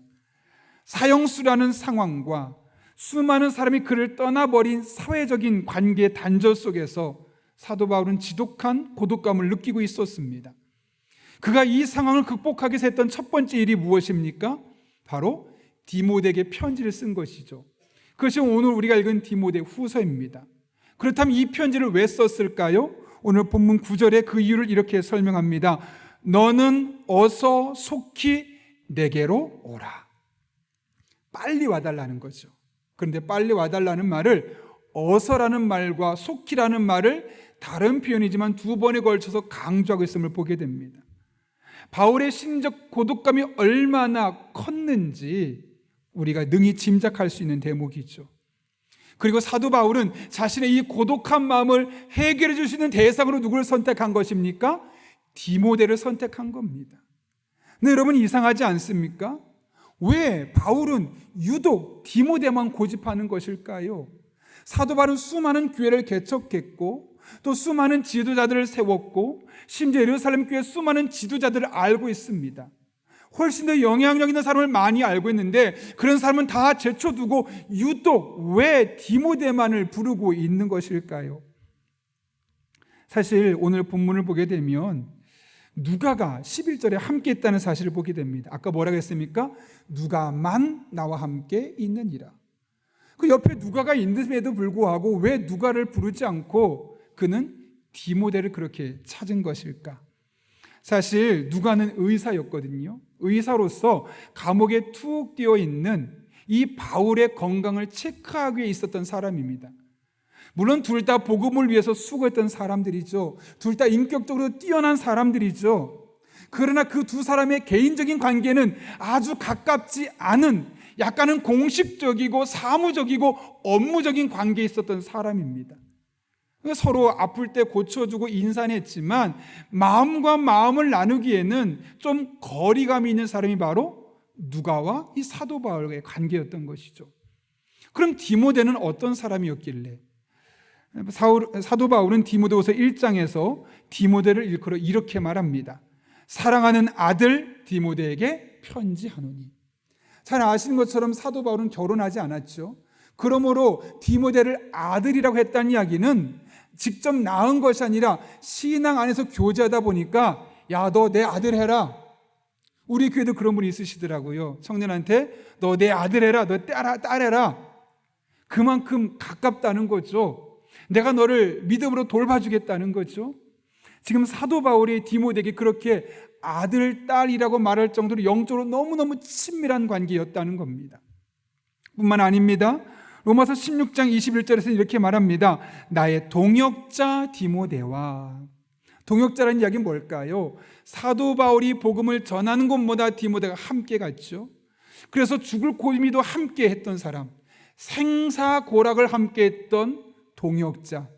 사형수라는 상황과 수많은 사람이 그를 떠나버린 사회적인 관계 단절 속에서 사도 바울은 지독한 고독감을 느끼고 있었습니다. 그가 이 상황을 극복하기 위해서 했던 첫 번째 일이 무엇입니까? 바로 디모데에게 편지를 쓴 것이죠. 그것이 오늘 우리가 읽은 디모데 후서입니다. 그렇다면 이 편지를 왜 썼을까요? 오늘 본문 9절에 그 이유를 이렇게 설명합니다. 너는 어서 속히 내게로 오라. 빨리 와달라는 거죠. 그런데 빨리 와달라는 말을 어서라는 말과 속히라는 말을 다른 표현이지만 2번에 걸쳐서 강조하고 있음을 보게 됩니다. 바울의 심적 고독감이 얼마나 컸는지 우리가 능히 짐작할 수 있는 대목이죠. 그리고 사도 바울은 자신의 이 고독한 마음을 해결해 줄 수 있는 대상으로 누구를 선택한 것입니까? 디모데를 선택한 겁니다. 근데 여러분, 이상하지 않습니까? 왜 바울은 유독 디모데만 고집하는 것일까요? 사도 바울은 수많은 교회를 개척했고 또 수많은 지도자들을 세웠고 심지어 예루살렘 교회 수많은 지도자들을 알고 있습니다. 훨씬 더 영향력 있는 사람을 많이 알고 있는데 그런 사람은 다 제쳐두고 유독 왜 디모데만을 부르고 있는 것일까요? 사실 오늘 본문을 보게 되면 누가가 11절에 함께 있다는 사실을 보게 됩니다. 아까 뭐라고 했습니까? 누가만 나와 함께 있느니라. 그 옆에 누가가 있는데도 불구하고 왜 누가를 부르지 않고 그는 디모데를 그렇게 찾은 것일까? 사실 누가는 의사였거든요. 의사로서 감옥에 투옥되어 있는 이 바울의 건강을 체크하기 위해 있었던 사람입니다. 물론 둘 다 복음을 위해서 수고했던 사람들이죠. 둘 다 인격적으로 뛰어난 사람들이죠. 그러나 그 두 사람의 개인적인 관계는 아주 가깝지 않은 약간은 공식적이고 사무적이고 업무적인 관계에 있었던 사람입니다. 서로 아플 때 고쳐주고 인사했지만 마음과 마음을 나누기에는 좀 거리감이 있는 사람이 바로 누가와 이 사도 바울의 관계였던 것이죠. 그럼 디모데는 어떤 사람이었길래? 사도 바울은 디모데후서 1장에서 디모데를 일컬어 이렇게 말합니다. 사랑하는 아들 디모데에게 편지하노니. 잘 아시는 것처럼 사도 바울은 결혼하지 않았죠. 그러므로 디모데를 아들이라고 했다는 이야기는 직접 낳은 것이 아니라 신앙 안에서 교제하다 보니까 야, 너 내 아들 해라. 우리 교회도 그런 분이 있으시더라고요. 청년한테 너 내 아들 해라, 너 딸 해라. 그만큼 가깝다는 거죠. 내가 너를 믿음으로 돌봐주겠다는 거죠. 지금 사도 바울이 디모데에게 그렇게 아들, 딸이라고 말할 정도로 영적으로 너무너무 친밀한 관계였다는 겁니다. 뿐만 아닙니다. 로마서 16장 21절에서 이렇게 말합니다. 나의 동역자 디모데와. 동역자라는 이야기는 뭘까요? 사도 바울이 복음을 전하는 곳마다 디모데가 함께 갔죠. 그래서 죽을 고비도 함께 했던 사람, 생사고락을 함께 했던 동역자.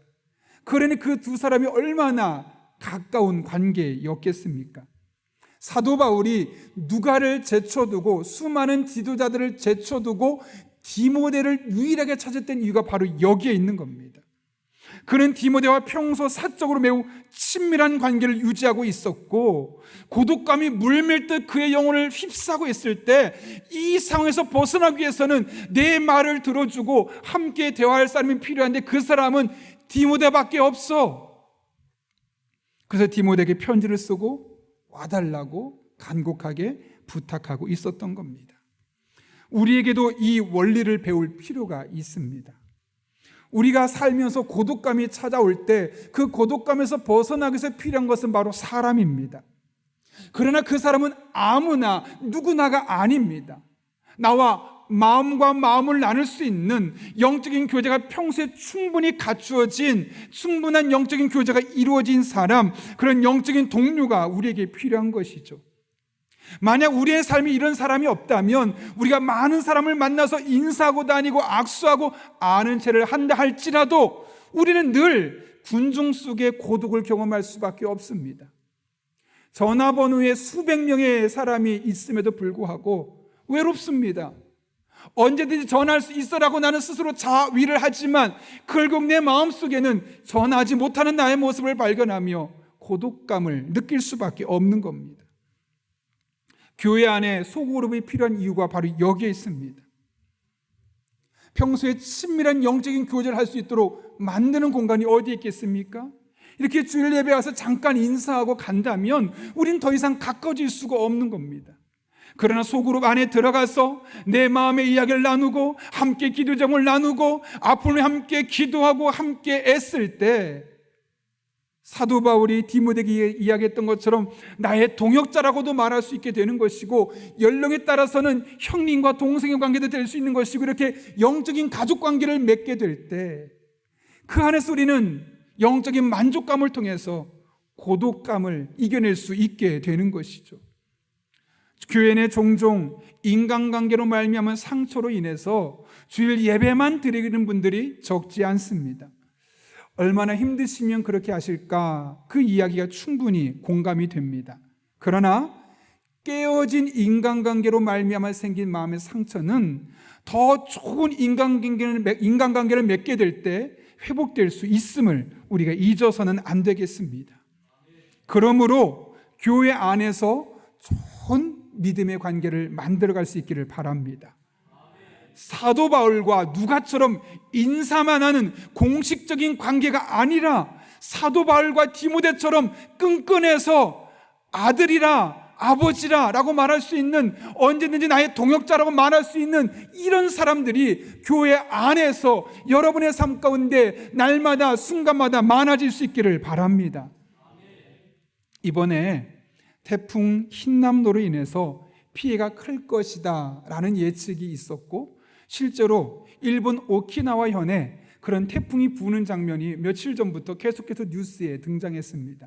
그러니 그 두 사람이 얼마나 가까운 관계였겠습니까? 사도 바울이 누가를 제쳐두고 수많은 지도자들을 제쳐두고 디모데를 유일하게 찾았던 이유가 바로 여기에 있는 겁니다. 그는 디모데와 평소 사적으로 매우 친밀한 관계를 유지하고 있었고 고독감이 물밀듯 그의 영혼을 휩싸고 있을 때 이 상황에서 벗어나기 위해서는 내 말을 들어주고 함께 대화할 사람이 필요한데 그 사람은 디모데밖에 없어. 그래서 디모데에게 편지를 쓰고 와달라고 간곡하게 부탁하고 있었던 겁니다. 우리에게도 이 원리를 배울 필요가 있습니다. 우리가 살면서 고독감이 찾아올 때 그 고독감에서 벗어나기 위해서 필요한 것은 바로 사람입니다. 그러나 그 사람은 아무나 누구나가 아닙니다. 나와 마음과 마음을 나눌 수 있는 영적인 교제가 평소에 충분히 갖추어진 충분한 영적인 교제가 이루어진 사람, 그런 영적인 동료가 우리에게 필요한 것이죠. 만약 우리의 삶이 이런 사람이 없다면 우리가 많은 사람을 만나서 인사하고 다니고 악수하고 아는 체를 한다 할지라도 우리는 늘 군중 속의 고독을 경험할 수밖에 없습니다. 전화번호에 수백 명의 사람이 있음에도 불구하고 외롭습니다. 언제든지 전화할 수 있어라고 나는 스스로 자위를 하지만 결국 내 마음속에는 전화하지 못하는 나의 모습을 발견하며 고독감을 느낄 수밖에 없는 겁니다. 교회 안에 소그룹이 필요한 이유가 바로 여기에 있습니다. 평소에 친밀한 영적인 교제를 할 수 있도록 만드는 공간이 어디에 있겠습니까? 이렇게 주일 예배 와서 잠깐 인사하고 간다면 우린 더 이상 가까워질 수가 없는 겁니다. 그러나 소그룹 안에 들어가서 내 마음의 이야기를 나누고 함께 기도 제목을 나누고 아픔을 함께 기도하고 함께 애쓸 때 사도 바울이 디모데에게 이야기했던 것처럼 나의 동역자라고도 말할 수 있게 되는 것이고 연령에 따라서는 형님과 동생의 관계도 될 수 있는 것이고 이렇게 영적인 가족 관계를 맺게 될 때 그 안에서 우리는 영적인 만족감을 통해서 고독감을 이겨낼 수 있게 되는 것이죠. 교회 내 종종 인간관계로 말미암은 상처로 인해서 주일 예배만 드리는 분들이 적지 않습니다. 얼마나 힘드시면 그렇게 하실까? 그 이야기가 충분히 공감이 됩니다. 그러나 깨어진 인간관계로 말미암아 생긴 마음의 상처는 더 좋은 인간관계를 맺게 될 때 회복될 수 있음을 우리가 잊어서는 안 되겠습니다. 그러므로 교회 안에서 좋은 믿음의 관계를 만들어갈 수 있기를 바랍니다. 사도 바울과 누가처럼 인사만 하는 공식적인 관계가 아니라 사도 바울과 디모데처럼 끈끈해서 아들이라 아버지라 라고 말할 수 있는 언제든지 나의 동역자라고 말할 수 있는 이런 사람들이 교회 안에서 여러분의 삶 가운데 날마다 순간마다 많아질 수 있기를 바랍니다. 이번에 태풍 흰남노로 인해서 피해가 클 것이다 라는 예측이 있었고 실제로 일본 오키나와 현에 그런 태풍이 부는 장면이 며칠 전부터 계속해서 뉴스에 등장했습니다.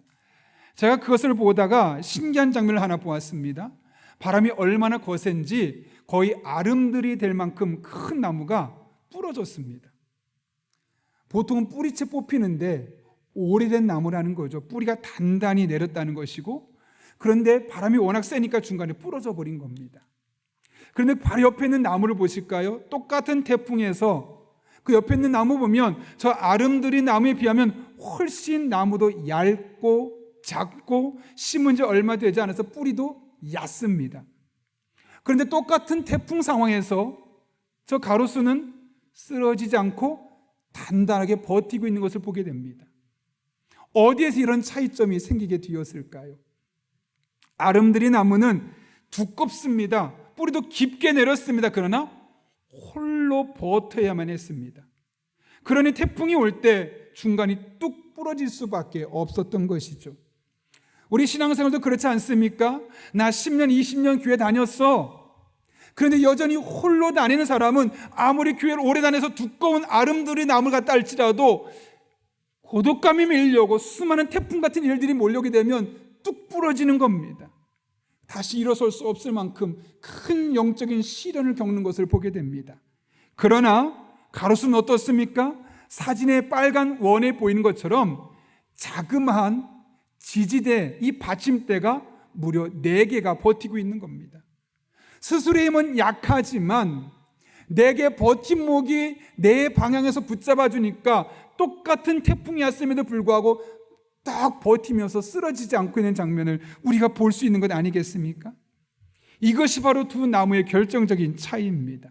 제가 그것을 보다가 신기한 장면을 하나 보았습니다. 바람이 얼마나 거센지 거의 아름들이 될 만큼 큰 나무가 부러졌습니다. 보통은 뿌리채 뽑히는데 오래된 나무라는 거죠. 뿌리가 단단히 내렸다는 것이고, 그런데 바람이 워낙 세니까 중간에 부러져 버린 겁니다. 그런데 바로 옆에 있는 나무를 보실까요? 똑같은 태풍에서 그 옆에 있는 나무 보면 저 아름드린 나무에 비하면 훨씬 나무도 얇고 작고 심은 지 얼마 되지 않아서 뿌리도 얕습니다. 그런데 똑같은 태풍 상황에서 저 가로수는 쓰러지지 않고 단단하게 버티고 있는 것을 보게 됩니다. 어디에서 이런 차이점이 생기게 되었을까요? 아름드린 나무는 두껍습니다. 뿌리도 깊게 내렸습니다. 그러나 홀로 버텨야만 했습니다. 그러니 태풍이 올 때 중간이 뚝 부러질 수밖에 없었던 것이죠. 우리 신앙생활도 그렇지 않습니까? 나 10년, 20년 교회 다녔어. 그런데 여전히 홀로 다니는 사람은 아무리 교회를 오래 다녀서 두꺼운 아름드린 나무를 갖다 할지라도 고독감이 밀려오고 수많은 태풍 같은 일들이 몰려오게 되면 뚝 부러지는 겁니다. 다시 일어설 수 없을 만큼 큰 영적인 시련을 겪는 것을 보게 됩니다. 그러나 가로수는 어떻습니까? 사진의 빨간 원에 보이는 것처럼 자그마한 지지대, 이 받침대가 무려 4개가 버티고 있는 겁니다. 스스로의 힘은 약하지만 4개 버팀목이 내 방향에서 붙잡아 주니까 똑같은 태풍이 왔음에도 불구하고 딱 버티면서 쓰러지지 않고 있는 장면을 우리가 볼 수 있는 것 아니겠습니까? 이것이 바로 두 나무의 결정적인 차이입니다.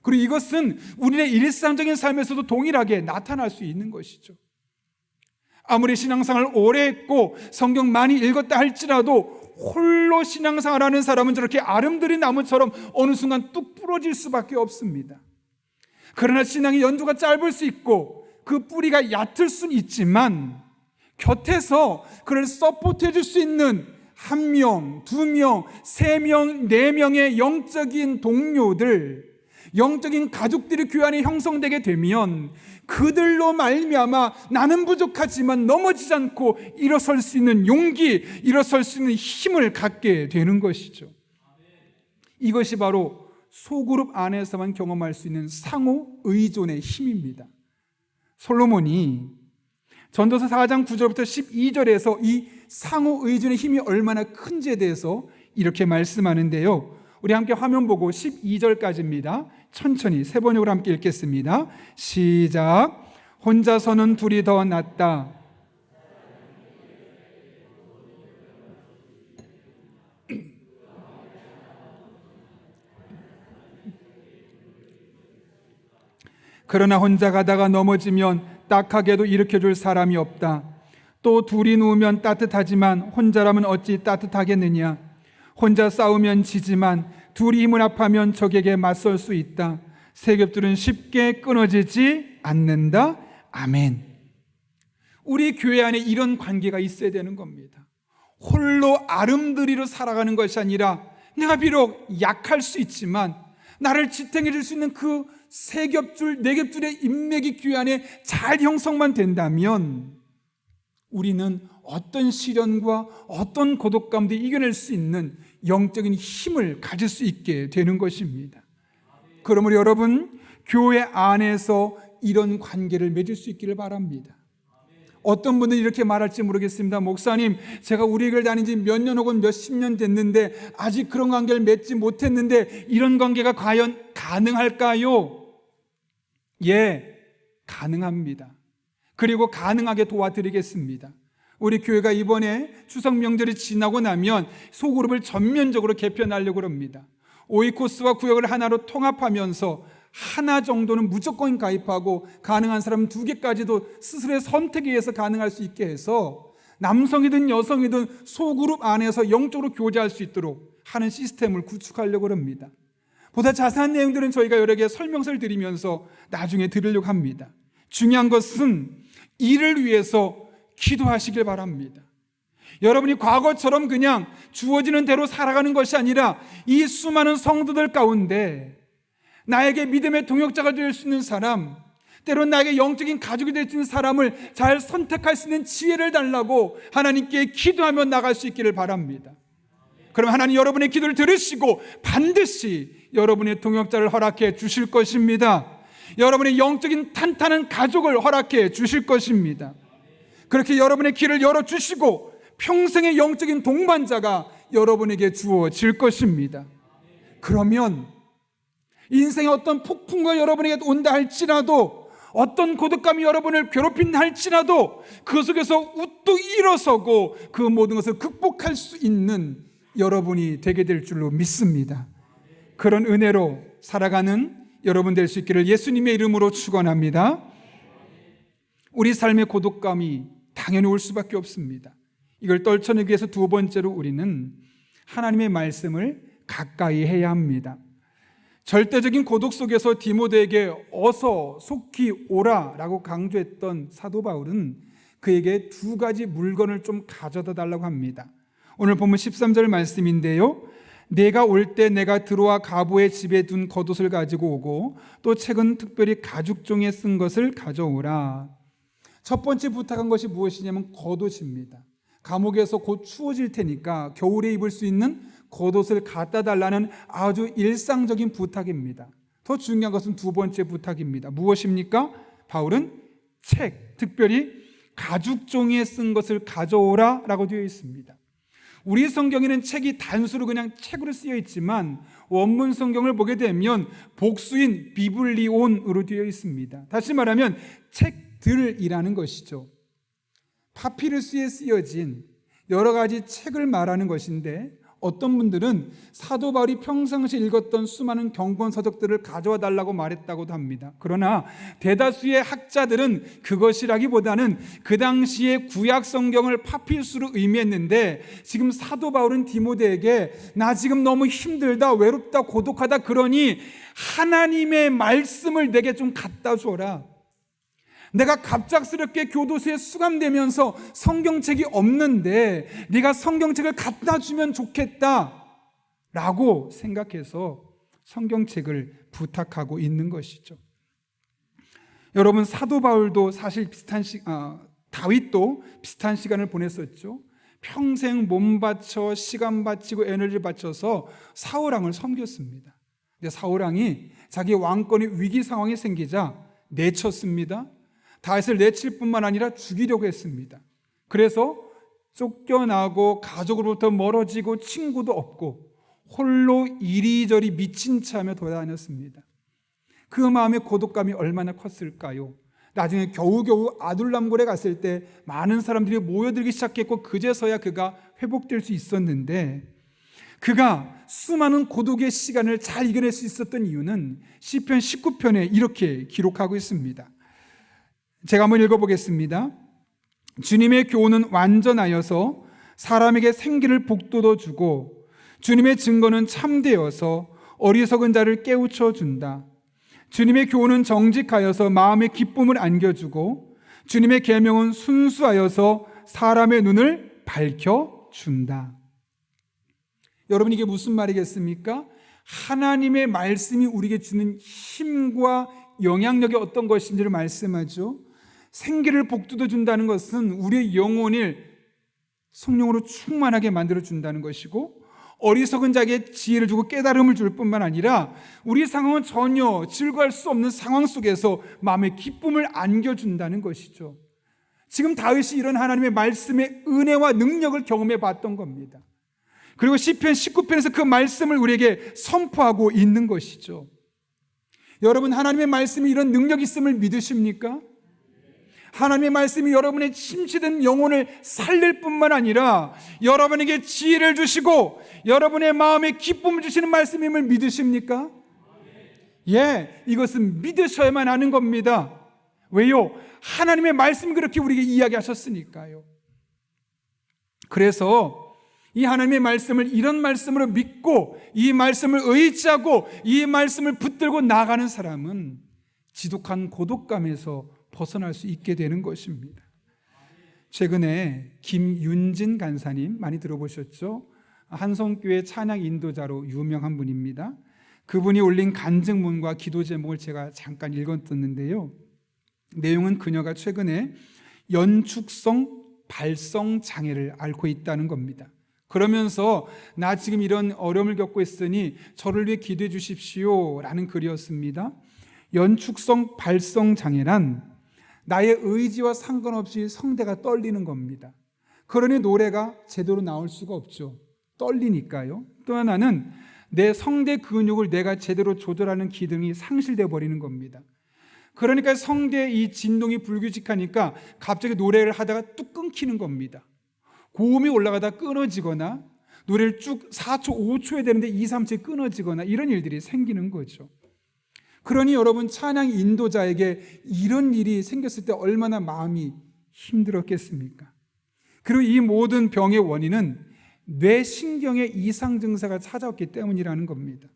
그리고 이것은 우리의 일상적인 삶에서도 동일하게 나타날 수 있는 것이죠. 아무리 신앙생활을 오래 했고 성경 많이 읽었다 할지라도 홀로 신앙생활하는 사람은 저렇게 아름드린 나무처럼 어느 순간 뚝 부러질 수밖에 없습니다. 그러나 신앙의 연조가 짧을 수 있고 그 뿌리가 얕을 수는 있지만 곁에서 그를 서포트해 줄 수 있는 1명, 2명, 3명, 4명의 영적인 동료들, 영적인 가족들이 교회 안에 형성되게 되면 그들로 말미암아 나는 부족하지만 넘어지지 않고 일어설 수 있는 용기, 일어설 수 있는 힘을 갖게 되는 것이죠. 이것이 바로 소그룹 안에서만 경험할 수 있는 상호 의존의 힘입니다. 솔로몬이 전도서 4장 9절부터 12절에서 이 상호 의존의 힘이 얼마나 큰지에 대해서 이렇게 말씀하는데요. 우리 함께 화면 보고 12절까지입니다. 천천히 세 번역으로 함께 읽겠습니다. 시작. 혼자서는 둘이 더 낫다. 그러나 혼자 가다가 넘어지면 딱하게도 일으켜줄 사람이 없다. 또 둘이 누우면 따뜻하지만 혼자라면 어찌 따뜻하겠느냐. 혼자 싸우면 지지만 둘이 힘을 합하면 적에게 맞설 수 있다. 세 겹줄은 쉽게 끊어지지 않는다. 아멘. 우리 교회 안에 이런 관계가 있어야 되는 겁니다. 홀로 아름드리로 살아가는 것이 아니라 내가 비록 약할 수 있지만 나를 지탱해 줄 수 있는 그 세 겹줄, 네 겹줄의 인맥이 교회 안에 잘 형성만 된다면 우리는 어떤 시련과 어떤 고독감도 이겨낼 수 있는 영적인 힘을 가질 수 있게 되는 것입니다. 그러므로 여러분, 교회 안에서 이런 관계를 맺을 수 있기를 바랍니다. 어떤 분들이 이렇게 말할지 모르겠습니다. 목사님, 제가 우리 교회를 다닌 지 몇 년 혹은 몇십 년 됐는데 아직 그런 관계를 맺지 못했는데 이런 관계가 과연 가능할까요? 예, 가능합니다. 그리고 가능하게 도와드리겠습니다. 우리 교회가 이번에 추석 명절이 지나고 나면 소그룹을 전면적으로 개편하려고 합니다. 오이코스와 구역을 하나로 통합하면서 하나 정도는 무조건 가입하고 가능한 사람 2개까지도 스스로의 선택에 의해서 가능할 수 있게 해서 남성이든 여성이든 소그룹 안에서 영적으로 교제할 수 있도록 하는 시스템을 구축하려고 합니다. 보다 자세한 내용들은 저희가 여러 개 설명서를 드리면서 나중에 드리려고 합니다. 중요한 것은 이를 위해서 기도하시길 바랍니다. 여러분이 과거처럼 그냥 주어지는 대로 살아가는 것이 아니라 이 수많은 성도들 가운데 나에게 믿음의 동역자가 될 수 있는 사람, 때론 나에게 영적인 가족이 될 수 있는 사람을 잘 선택할 수 있는 지혜를 달라고 하나님께 기도하며 나갈 수 있기를 바랍니다. 그럼 하나님 여러분의 기도를 들으시고 반드시 여러분의 동역자를 허락해 주실 것입니다. 여러분의 영적인 탄탄한 가족을 허락해 주실 것입니다. 그렇게 여러분의 길을 열어주시고 평생의 영적인 동반자가 여러분에게 주어질 것입니다. 그러면 인생의 어떤 폭풍과 여러분에게 온다 할지라도, 어떤 고독감이 여러분을 괴롭힌다 할지라도 그 속에서 우뚝 일어서고 그 모든 것을 극복할 수 있는 여러분이 되게 될 줄로 믿습니다. 그런 은혜로 살아가는 여러분 될 수 있기를 예수님의 이름으로 축원합니다. 우리 삶의 고독감이 당연히 올 수밖에 없습니다. 이걸 떨쳐내기 위해서 두 번째로 우리는 하나님의 말씀을 가까이 해야 합니다. 절대적인 고독 속에서 디모데에게 어서 속히 오라라고 강조했던 사도 바울은 그에게 두 가지 물건을 좀 가져다 달라고 합니다. 오늘 본문 13절 말씀인데요, 내가 올 때 내가 드로아 가보의 집에 둔 겉옷을 가지고 오고 또 책은 특별히 가죽종이에 쓴 것을 가져오라. 첫 번째 부탁한 것이 무엇이냐면 겉옷입니다. 감옥에서 곧 추워질 테니까 겨울에 입을 수 있는 겉옷을 갖다 달라는 아주 일상적인 부탁입니다. 더 중요한 것은 두 번째 부탁입니다. 무엇입니까? 바울은 책, 특별히 가죽종이에 쓴 것을 가져오라 라고 되어 있습니다. 우리 성경에는 책이 단수로 그냥 책으로 쓰여 있지만 원문 성경을 보게 되면 복수인 비블리온으로 되어 있습니다. 다시 말하면 책들이라는 것이죠. 파피루스에 쓰여진 여러 가지 책을 말하는 것인데, 어떤 분들은 사도 바울이 평상시에 읽었던 수많은 경건 서적들을 가져와 달라고 말했다고도 합니다. 그러나 대다수의 학자들은 그것이라기보다는 그 당시에 구약 성경을 파피루스로 의미했는데, 지금 사도 바울은 디모데에게 나 지금 너무 힘들다, 외롭다, 고독하다, 그러니 하나님의 말씀을 내게 좀 갖다 줘라. 내가 갑작스럽게 교도소에 수감되면서 성경책이 없는데 네가 성경책을 갖다 주면 좋겠다 라고 생각해서 성경책을 부탁하고 있는 것이죠. 여러분, 사도 바울도 사실 다윗도 비슷한 시간을 보냈었죠. 평생 몸 바쳐 시간 바치고 에너지 바쳐서 사울왕을 섬겼습니다. 근데 사울왕이 자기 왕권의 위기 상황이 생기자 내쳤습니다. 다윗을 내칠 뿐만 아니라 죽이려고 했습니다. 그래서 쫓겨나고 가족으로부터 멀어지고 친구도 없고 홀로 이리저리 미친 체하며 돌아다녔습니다. 그 마음의 고독감이 얼마나 컸을까요? 나중에 겨우겨우 아둘람굴에 갔을 때 많은 사람들이 모여들기 시작했고 그제서야 그가 회복될 수 있었는데, 그가 수많은 고독의 시간을 잘 이겨낼 수 있었던 이유는 시편 19편에 이렇게 기록하고 있습니다. 제가 한번 읽어보겠습니다. 주님의 교훈은 완전하여서 사람에게 생기를 북돋워 주고 주님의 증거는 참되어서 어리석은 자를 깨우쳐 준다. 주님의 교훈은 정직하여서 마음의 기쁨을 안겨주고 주님의 계명은 순수하여서 사람의 눈을 밝혀준다. 여러분, 이게 무슨 말이겠습니까? 하나님의 말씀이 우리에게 주는 힘과 영향력이 어떤 것인지를 말씀하죠. 생기를 북돋워 준다는 것은 우리의 영혼을 성령으로 충만하게 만들어 준다는 것이고, 어리석은 자에게 지혜를 주고 깨달음을 줄 뿐만 아니라 우리 상황은 전혀 즐거워할 수 없는 상황 속에서 마음의 기쁨을 안겨준다는 것이죠. 지금 다윗이 이런 하나님의 말씀의 은혜와 능력을 경험해 봤던 겁니다. 그리고 시편 19편에서 그 말씀을 우리에게 선포하고 있는 것이죠. 여러분, 하나님의 말씀이 이런 능력이 있음을 믿으십니까? 하나님의 말씀이 여러분의 침체된 영혼을 살릴 뿐만 아니라 여러분에게 지혜를 주시고 여러분의 마음에 기쁨을 주시는 말씀임을 믿으십니까? 예, 이것은 믿으셔야만 하는 겁니다. 왜요? 하나님의 말씀이 그렇게 우리에게 이야기하셨으니까요. 그래서 이 하나님의 말씀을 이런 말씀으로 믿고 이 말씀을 의지하고 이 말씀을 붙들고 나가는 사람은 지독한 고독감에서 벗어날 수 있게 되는 것입니다. 최근에 김윤진 간사님 많이 들어보셨죠? 한성교회 찬양 인도자로 유명한 분입니다. 그분이 올린 간증문과 기도 제목을 제가 잠깐 읽었었는데요. 내용은 그녀가 최근에 연축성 발성 장애를 앓고 있다는 겁니다. 그러면서 나 지금 이런 어려움을 겪고 있으니 저를 위해 기도해 주십시오 라는 글이었습니다. 연축성 발성 장애란 나의 의지와 상관없이 성대가 떨리는 겁니다. 그러니 노래가 제대로 나올 수가 없죠. 떨리니까요. 또 하나는 내 성대 근육을 내가 제대로 조절하는 기능이 상실되어 버리는 겁니다. 그러니까 성대 이 진동이 불규칙하니까 갑자기 노래를 하다가 뚝 끊기는 겁니다. 고음이 올라가다 끊어지거나 노래를 쭉 4초, 5초에 되는데 2, 3초에 끊어지거나 이런 일들이 생기는 거죠. 그러니 여러분 찬양 인도자에게 이런 일이 생겼을 때 얼마나 마음이 힘들었겠습니까? 그리고 이 모든 병의 원인은 뇌신경의 이상 증세가 찾아왔기 때문이라는 겁니다.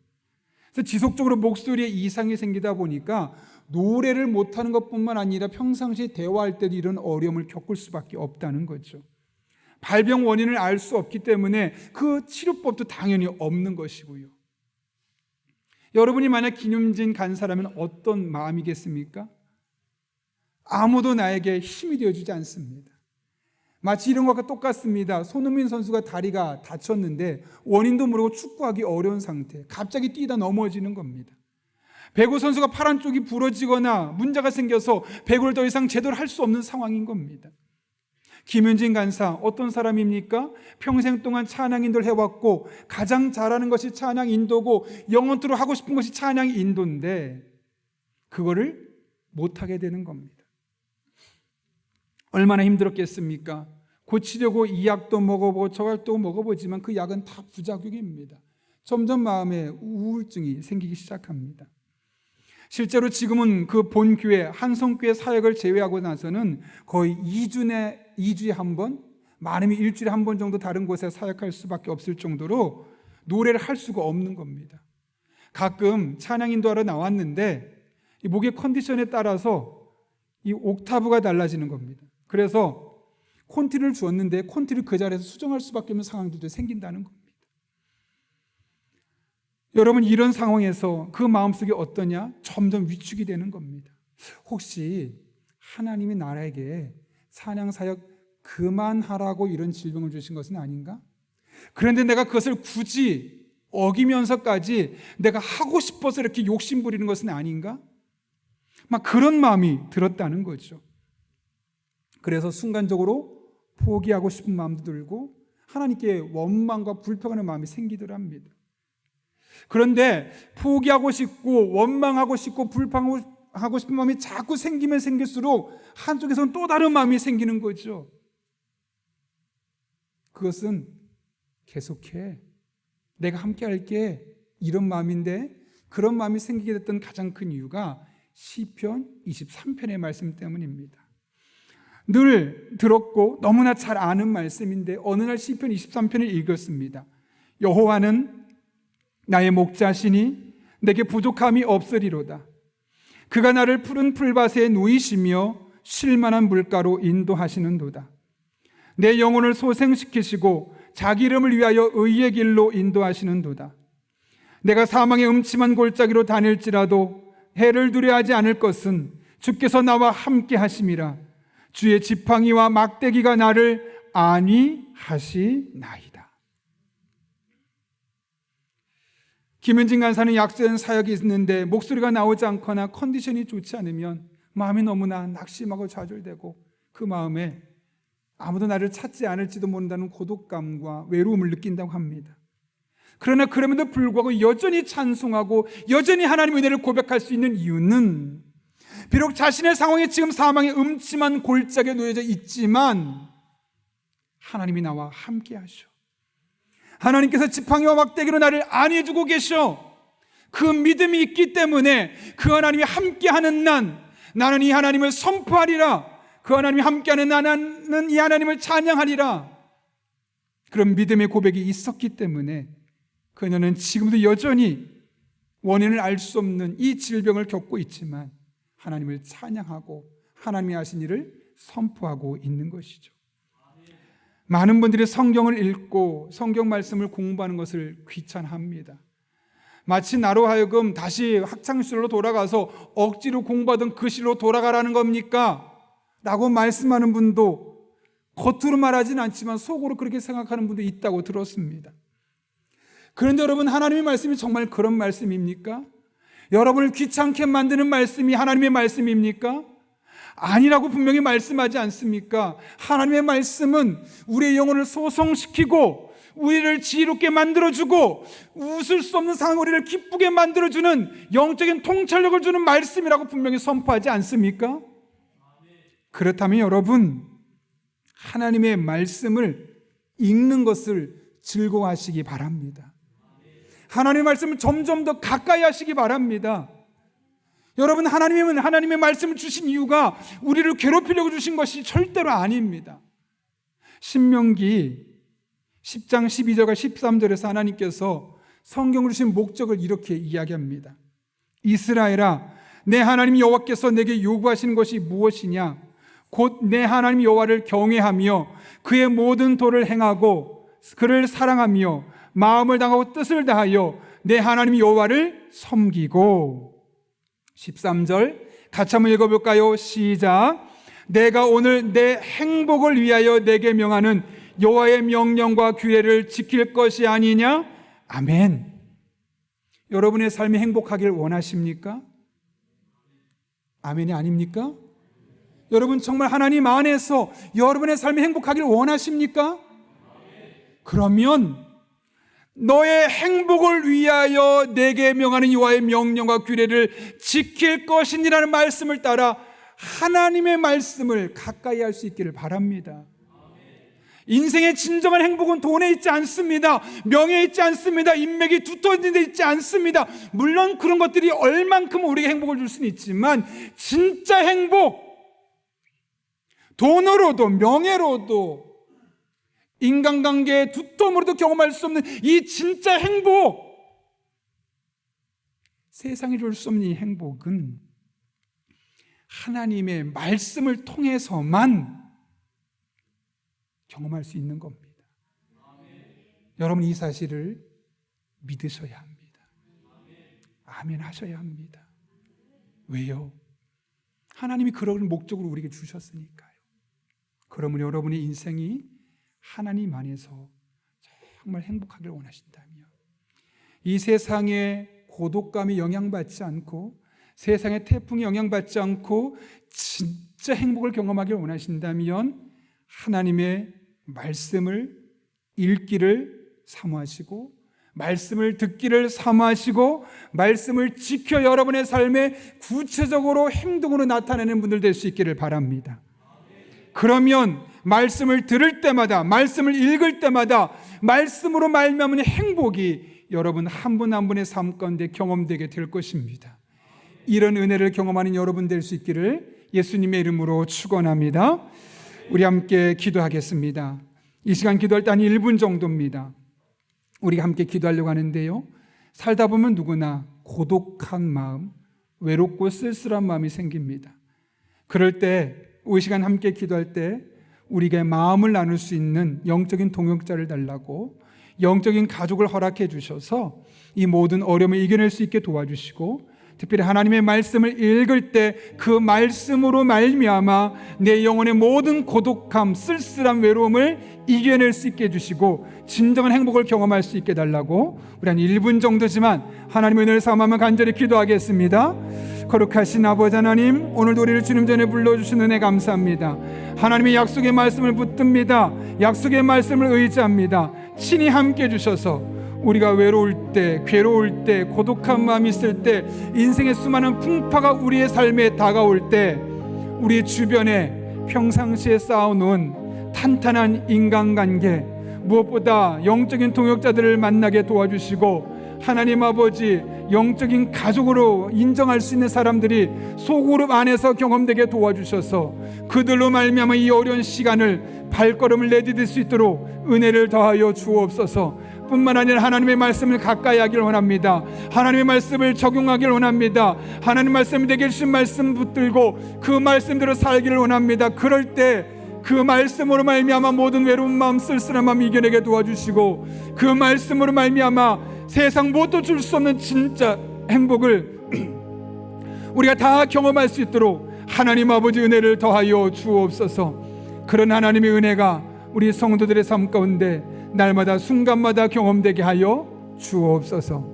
그래서 지속적으로 목소리에 이상이 생기다 보니까 노래를 못하는 것뿐만 아니라 평상시에 대화할 때도 이런 어려움을 겪을 수밖에 없다는 거죠. 발병 원인을 알 수 없기 때문에 그 치료법도 당연히 없는 것이고요. 여러분이 만약 김윤진 간사라면 어떤 마음이겠습니까? 아무도 나에게 힘이 되어주지 않습니다. 마치 이런 것과 똑같습니다. 손흥민 선수가 다리가 다쳤는데 원인도 모르고 축구하기 어려운 상태, 갑자기 뛰다 넘어지는 겁니다. 배구 선수가 팔 한쪽이 부러지거나 문제가 생겨서 배구를 더 이상 제대로 할 수 없는 상황인 겁니다. 김윤진 간사 어떤 사람입니까? 평생 동안 찬양 인도를 해왔고 가장 잘하는 것이 찬양 인도고 영원토록 하고 싶은 것이 찬양 인도인데 그거를 못하게 되는 겁니다. 얼마나 힘들었겠습니까? 고치려고 이 약도 먹어보고 저 약도 먹어보지만 그 약은 다 부작용입니다. 점점 마음에 우울증이 생기기 시작합니다. 실제로 지금은 그 본교회 한성교회 사역을 제외하고 나서는 거의 2주에 한 번, 많으면 일주일에 한 번 정도 다른 곳에 사역할 수밖에 없을 정도로 노래를 할 수가 없는 겁니다. 가끔 찬양 인도하러 나왔는데 이 목의 컨디션에 따라서 이 옥타브가 달라지는 겁니다. 그래서 콘티를 주었는데 콘티를 그 자리에서 수정할 수밖에 없는 상황들도 생긴다는 겁니다. 여러분 이런 상황에서 그 마음속에 어떠냐? 점점 위축이 되는 겁니다. 혹시 하나님이 나에게 찬양 사역 그만하라고 이런 질병을 주신 것은 아닌가? 그런데 내가 그것을 굳이 어기면서까지 내가 하고 싶어서 이렇게 욕심 부리는 것은 아닌가? 막 그런 마음이 들었다는 거죠. 그래서 순간적으로 포기하고 싶은 마음도 들고 하나님께 원망과 불평하는 마음이 생기더랍니다. 그런데 포기하고 싶고 원망하고 싶고 불평하고 싶은 마음이 자꾸 생기면 생길수록 한쪽에서는 또 다른 마음이 생기는 거죠. 그것은 계속해. 내가 함께 할게. 이런 마음인데 그런 마음이 생기게 됐던 가장 큰 이유가 시편 23편의 말씀 때문입니다. 늘 들었고 너무나 잘 아는 말씀인데 어느 날 시편 23편을 읽었습니다. 여호와는 나의 목자시니 내게 부족함이 없으리로다. 그가 나를 푸른 풀밭에 누이시며 쉴만한 물가로 인도하시는도다. 내 영혼을 소생시키시고 자기 이름을 위하여 의의 길로 인도하시는도다. 내가 사망의 음침한 골짜기로 다닐지라도 해를 두려워하지 않을 것은 주께서 나와 함께 하심이라. 주의 지팡이와 막대기가 나를 안위하시나이다. 김윤진 간사는 약속된 사역이 있는데 목소리가 나오지 않거나 컨디션이 좋지 않으면 마음이 너무나 낙심하고 좌절되고 그 마음에 아무도 나를 찾지 않을지도 모른다는 고독감과 외로움을 느낀다고 합니다. 그러나 그럼에도 불구하고 여전히 찬송하고 여전히 하나님의 은혜를 고백할 수 있는 이유는 비록 자신의 상황이 지금 사망의 음침한 골짜기에 놓여져 있지만 하나님이 나와 함께 하셔. 하나님께서 지팡이와 막대기로 나를 안위해주고 계셔. 그 믿음이 있기 때문에 그 하나님이 함께하는 나는 이 하나님을 선포하리라. 그 하나님이 함께하는 나는 이 하나님을 찬양하리라. 그런 믿음의 고백이 있었기 때문에 그녀는 지금도 여전히 원인을 알 수 없는 이 질병을 겪고 있지만 하나님을 찬양하고 하나님이 하신 일을 선포하고 있는 것이죠. 많은 분들이 성경을 읽고 성경 말씀을 공부하는 것을 귀찮아합니다. 마치 나로 하여금 다시 학창시절로 돌아가서 억지로 공부하던 그 시로 돌아가라는 겁니까? 라고 말씀하는 분도 겉으로 말하진 않지만 속으로 그렇게 생각하는 분도 있다고 들었습니다. 그런데 여러분, 하나님의 말씀이 정말 그런 말씀입니까? 여러분을 귀찮게 만드는 말씀이 하나님의 말씀입니까? 아니라고 분명히 말씀하지 않습니까? 하나님의 말씀은 우리의 영혼을 소성시키고 우리를 지혜롭게 만들어주고 웃을 수 없는 상황 우리를 기쁘게 만들어주는 영적인 통찰력을 주는 말씀이라고 분명히 선포하지 않습니까? 그렇다면 여러분, 하나님의 말씀을 읽는 것을 즐거워하시기 바랍니다. 하나님의 말씀을 점점 더 가까이 하시기 바랍니다. 여러분, 하나님의 말씀을 주신 이유가 우리를 괴롭히려고 주신 것이 절대로 아닙니다. 신명기 10장 12절과 13절에서 하나님께서 성경을 주신 목적을 이렇게 이야기합니다. 이스라엘아, 내 하나님 여호와께서 내게 요구하시는 것이 무엇이냐? 곧 내 하나님 여호와를 경외하며 그의 모든 도를 행하고 그를 사랑하며 마음을 다하고 뜻을 다하여 내 하나님 여호와를 섬기고. 13절 같이 한번 읽어볼까요? 시작. 내가 오늘 내 행복을 위하여 내게 명하는 여호와의 명령과 규례를 지킬 것이 아니냐? 아멘. 여러분의 삶이 행복하길 원하십니까? 아멘이 아닙니까? 여러분, 정말 하나님 안에서 여러분의 삶이 행복하길 원하십니까? 그러면 너의 행복을 위하여 내게 명하는 여호와의 명령과 규례를 지킬 것이니라는 말씀을 따라 하나님의 말씀을 가까이 할 수 있기를 바랍니다. 인생의 진정한 행복은 돈에 있지 않습니다. 명예에 있지 않습니다. 인맥이 두터운 데 있지 않습니다. 물론 그런 것들이 얼만큼 우리에게 행복을 줄 수는 있지만 진짜 행복, 돈으로도 명예로도 인간관계의 두터움으로도 경험할 수 없는 이 진짜 행복, 세상이 줄 수 없는 이 행복은 하나님의 말씀을 통해서만 경험할 수 있는 겁니다. 여러분, 이 사실을 믿으셔야 합니다. 아멘 하셔야 합니다. 왜요? 하나님이 그런 목적으로 우리에게 주셨으니까요. 그러면 여러분의 인생이 하나님 안에서 정말 행복하길 원하신다면, 이 세상의 고독감에 영향받지 않고 세상의 태풍에 영향받지 않고 진짜 행복을 경험하길 원하신다면 하나님의 말씀을 읽기를 사모하시고 말씀을 듣기를 사모하시고 말씀을 지켜 여러분의 삶에 구체적으로 행동으로 나타내는 분들 될 수 있기를 바랍니다. 그러면 말씀을 들을 때마다, 말씀을 읽을 때마다 말씀으로 말미암은 행복이 여러분 한 분 한 분의 삶 가운데 경험되게 될 것입니다. 이런 은혜를 경험하는 여러분 될 수 있기를 예수님의 이름으로 축원합니다. 우리 함께 기도하겠습니다. 이 시간 기도할 때 한 1분 정도입니다. 우리가 함께 기도하려고 하는데요, 살다 보면 누구나 고독한 마음, 외롭고 쓸쓸한 마음이 생깁니다. 그럴 때 이 시간 함께 기도할 때 우리에게 마음을 나눌 수 있는 영적인 동역자를 달라고, 영적인 가족을 허락해 주셔서 이 모든 어려움을 이겨낼 수 있게 도와주시고, 특별히 하나님의 말씀을 읽을 때 그 말씀으로 말미암아 내 영혼의 모든 고독함, 쓸쓸한 외로움을 이겨낼 수 있게 해주시고 진정한 행복을 경험할 수 있게 달라고, 우리 한 1분 정도지만 하나님의 은혜를 삼아만 간절히 기도하겠습니다. 거룩하신 아버지 하나님, 오늘도 우리를 주님 전에 불러주신 은혜 감사합니다. 하나님의 약속의 말씀을 붙듭니다. 약속의 말씀을 의지합니다. 친히 함께 해주셔서 우리가 외로울 때, 괴로울 때, 고독한 마음이 있을 때, 인생의 수많은 풍파가 우리의 삶에 다가올 때 우리 주변에 평상시에 쌓아놓은 탄탄한 인간관계, 무엇보다 영적인 동역자들을 만나게 도와주시고, 하나님 아버지 영적인 가족으로 인정할 수 있는 사람들이 소그룹 안에서 경험되게 도와주셔서 그들로 말미암아 이 어려운 시간을 발걸음을 내디딜 수 있도록 은혜를 더하여 주옵소서. 뿐만 아니라 하나님의 말씀을 가까이 하길 원합니다. 하나님의 말씀을 적용하길 원합니다. 하나님 말씀 내게 주신 말씀 붙들고 그 말씀대로 살기를 원합니다. 그럴 때 그 말씀으로 말미암아 모든 외로운 마음, 쓸쓸한 마음 이겨내게 도와주시고, 그 말씀으로 말미암아 세상 무엇도 줄 수 없는 진짜 행복을 우리가 다 경험할 수 있도록 하나님 아버지 은혜를 더하여 주옵소서. 그런 하나님의 은혜가 우리 성도들의 삶 가운데 날마다 순간마다 경험되게 하여 주옵소서.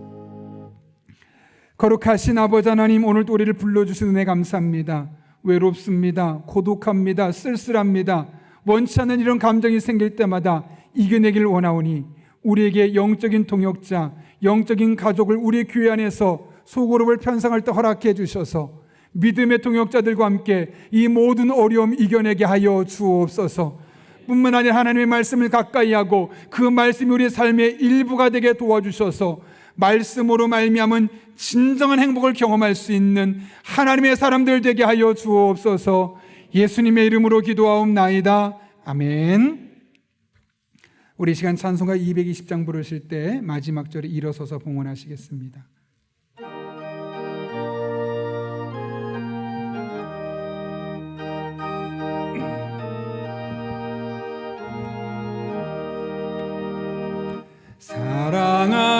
거룩하신 아버지 하나님, 오늘도 우리를 불러주신 은혜 감사합니다. 외롭습니다. 고독합니다. 쓸쓸합니다. 원치 않는 이런 감정이 생길 때마다 이겨내길 원하오니 우리에게 영적인 동역자, 영적인 가족을 우리 교회 안에서 소그룹을 편성할 때 허락해 주셔서 믿음의 동역자들과 함께 이 모든 어려움 이겨내게 하여 주옵소서. 뿐만 아니라 하나님의 말씀을 가까이 하고 그 말씀이 우리의 삶의 일부가 되게 도와주셔서 말씀으로 말미암은 진정한 행복을 경험할 수 있는 하나님의 사람들 되게 하여 주옵소서. 예수님의 이름으로 기도하옵나이다. 아멘. 우리 시간 찬송가 220장 부르실 때 마지막 절에 일어서서 봉헌하시겠습니다.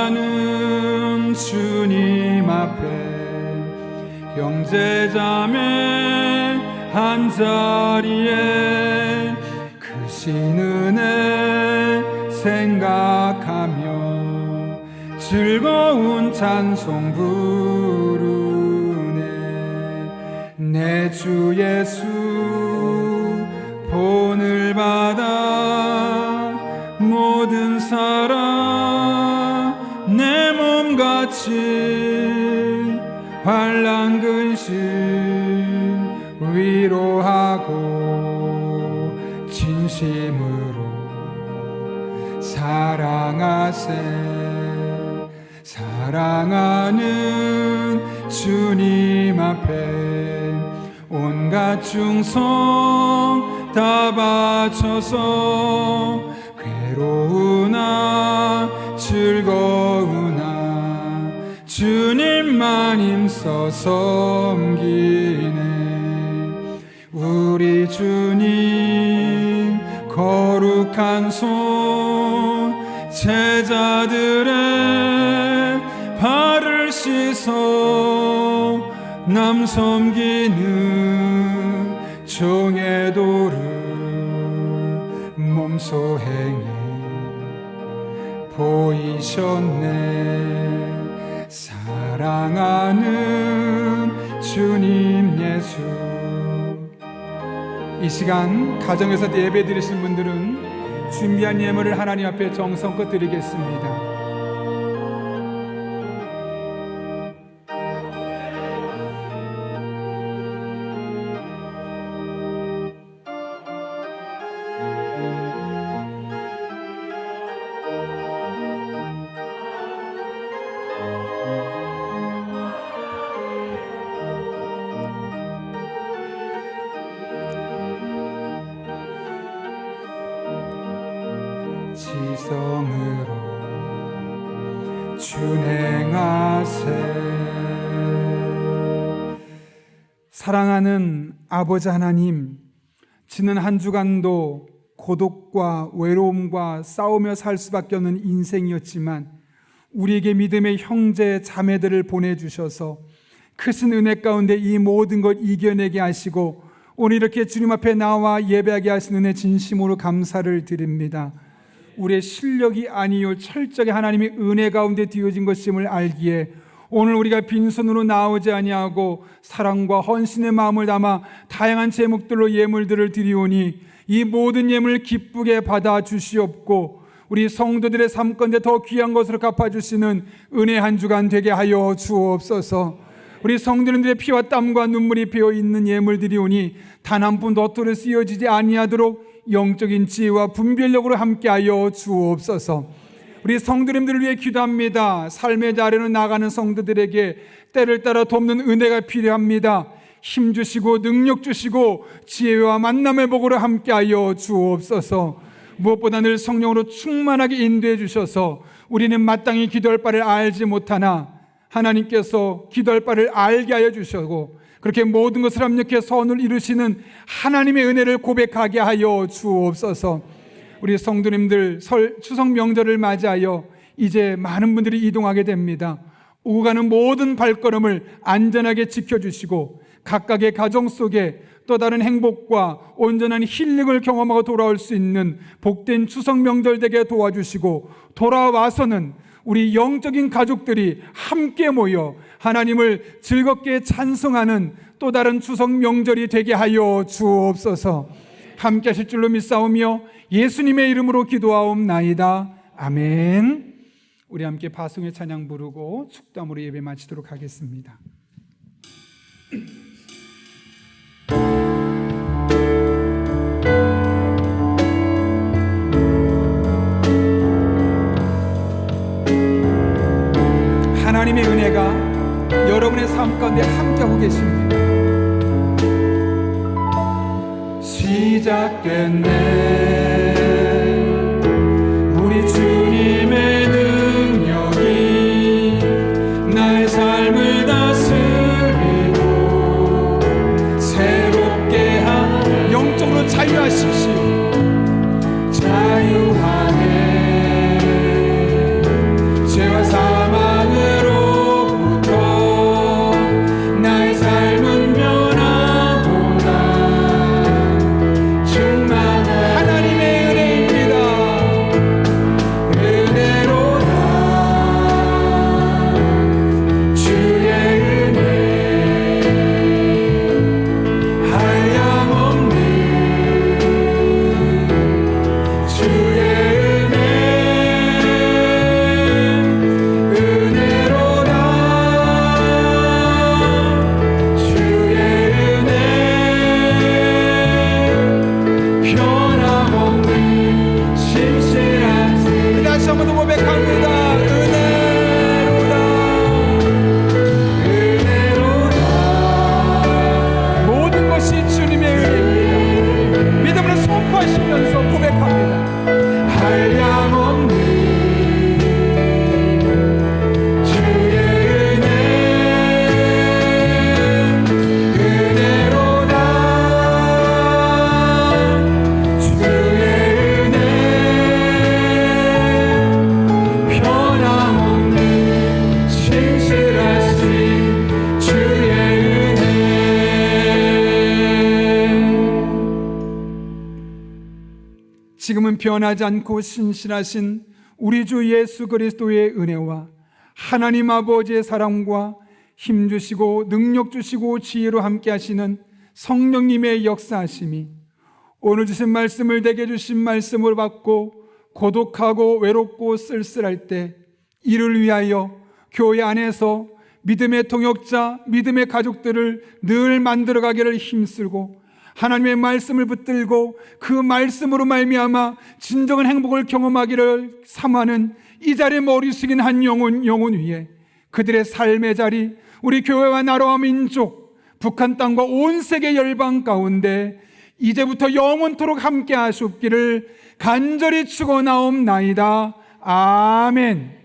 사랑하는 주님 앞에 형제자매 한자리에 크신 은혜 생각하며 즐거운 찬송 부르네. 내 주 예수 본을 받아 모든 사랑 내 몸같이 환난 근심 위로하고 진심으로 사랑하세. 사랑하는 주님 앞에 온갖 충성 다 바쳐서 괴로우나 즐거우나 주님만 힘써 섬기네. 우리 주님 거룩한 손 제자들의 발을 씻어 남 섬기는 종의 도를 몸소 행해 보이셨네. 사랑하는 주님 예수. 이 시간 가정에서 예배 드리신 분들은 준비한 예물을 하나님 앞에 정성껏 드리겠습니다. 지성으로 준행하세. 사랑하는 아버지 하나님, 지난 한 주간도 고독과 외로움과 싸우며 살 수밖에 없는 인생이었지만 우리에게 믿음의 형제 자매들을 보내주셔서 크신 은혜 가운데 이 모든 것 이겨내게 하시고 오늘 이렇게 주님 앞에 나와 예배하게 하신 은혜 진심으로 감사를 드립니다. 우리의 실력이 아니요 철저하게 하나님의 은혜 가운데 뒤어진 것임을 알기에 오늘 우리가 빈손으로 나오지 아니하고 사랑과 헌신의 마음을 담아 다양한 제목들로 예물들을 드리오니 이 모든 예물 기쁘게 받아 주시옵고 우리 성도들의 삶 가운데 더 귀한 것으로 갚아주시는 은혜 한 주간 되게 하여 주옵소서. 우리 성도님들의 피와 땀과 눈물이 배어 있는 예물 드리오니 단 한 푼 너토로 쓰여지지 아니하도록 영적인 지혜와 분별력으로 함께하여 주옵소서. 우리 성도님들을 위해 기도합니다. 삶의 자리로 나가는 성도들에게 때를 따라 돕는 은혜가 필요합니다. 힘 주시고 능력 주시고 지혜와 만남의 복으로 함께하여 주옵소서. 무엇보다 늘 성령으로 충만하게 인도해 주셔서 우리는 마땅히 기도할 바를 알지 못하나 하나님께서 기도할 바를 알게 하여 주시고 그렇게 모든 것을 합력해 선을 이루시는 하나님의 은혜를 고백하게 하여 주옵소서. 우리 성도님들 추석 명절을 맞이하여 이제 많은 분들이 이동하게 됩니다. 오고 가는 모든 발걸음을 안전하게 지켜주시고 각각의 가정 속에 또 다른 행복과 온전한 힐링을 경험하고 돌아올 수 있는 복된 추석 명절 되게 도와주시고, 돌아와서는 우리 영적인 가족들이 함께 모여 하나님을 즐겁게 찬송하는 또 다른 추석 명절이 되게 하여 주옵소서. 함께 하실 줄로 믿사오며 예수님의 이름으로 기도하옵나이다. 아멘. 우리 함께 바송의 찬양 부르고 축담으로 예배 마치도록 하겠습니다. 하나님의 은혜가 여러분의 삶 가운데 함께하고 계십니다. 시작됐네 우리 주님의 능력이 나의 삶을 다스리고 새롭게 하네. 영적으로 자유하십시오. 자유하네 죄와 사망으로부터 나의 삶은 변화보다 충만한 하나님의 은혜입니다. 은혜로다 주의 은혜 한량없는 주의 지금은 변하지 않고 신실하신 우리 주 예수 그리스도의 은혜와 하나님 아버지의 사랑과 힘주시고 능력주시고 지혜로 함께 하시는 성령님의 역사하심이 오늘 주신 말씀을 내게 주신 말씀을 받고 고독하고 외롭고 쓸쓸할 때 이를 위하여 교회 안에서 믿음의 동역자, 믿음의 가족들을 늘 만들어가기를 힘쓰고 하나님의 말씀을 붙들고 그 말씀으로 말미암아 진정한 행복을 경험하기를 삼하는 이 자리에 머리 숙인 한 영혼 위에 그들의 삶의 자리, 우리 교회와 나라와 민족, 북한 땅과 온 세계 열방 가운데 이제부터 영원토록 함께 하시옵기를 간절히 축원하옵나이다. 아멘.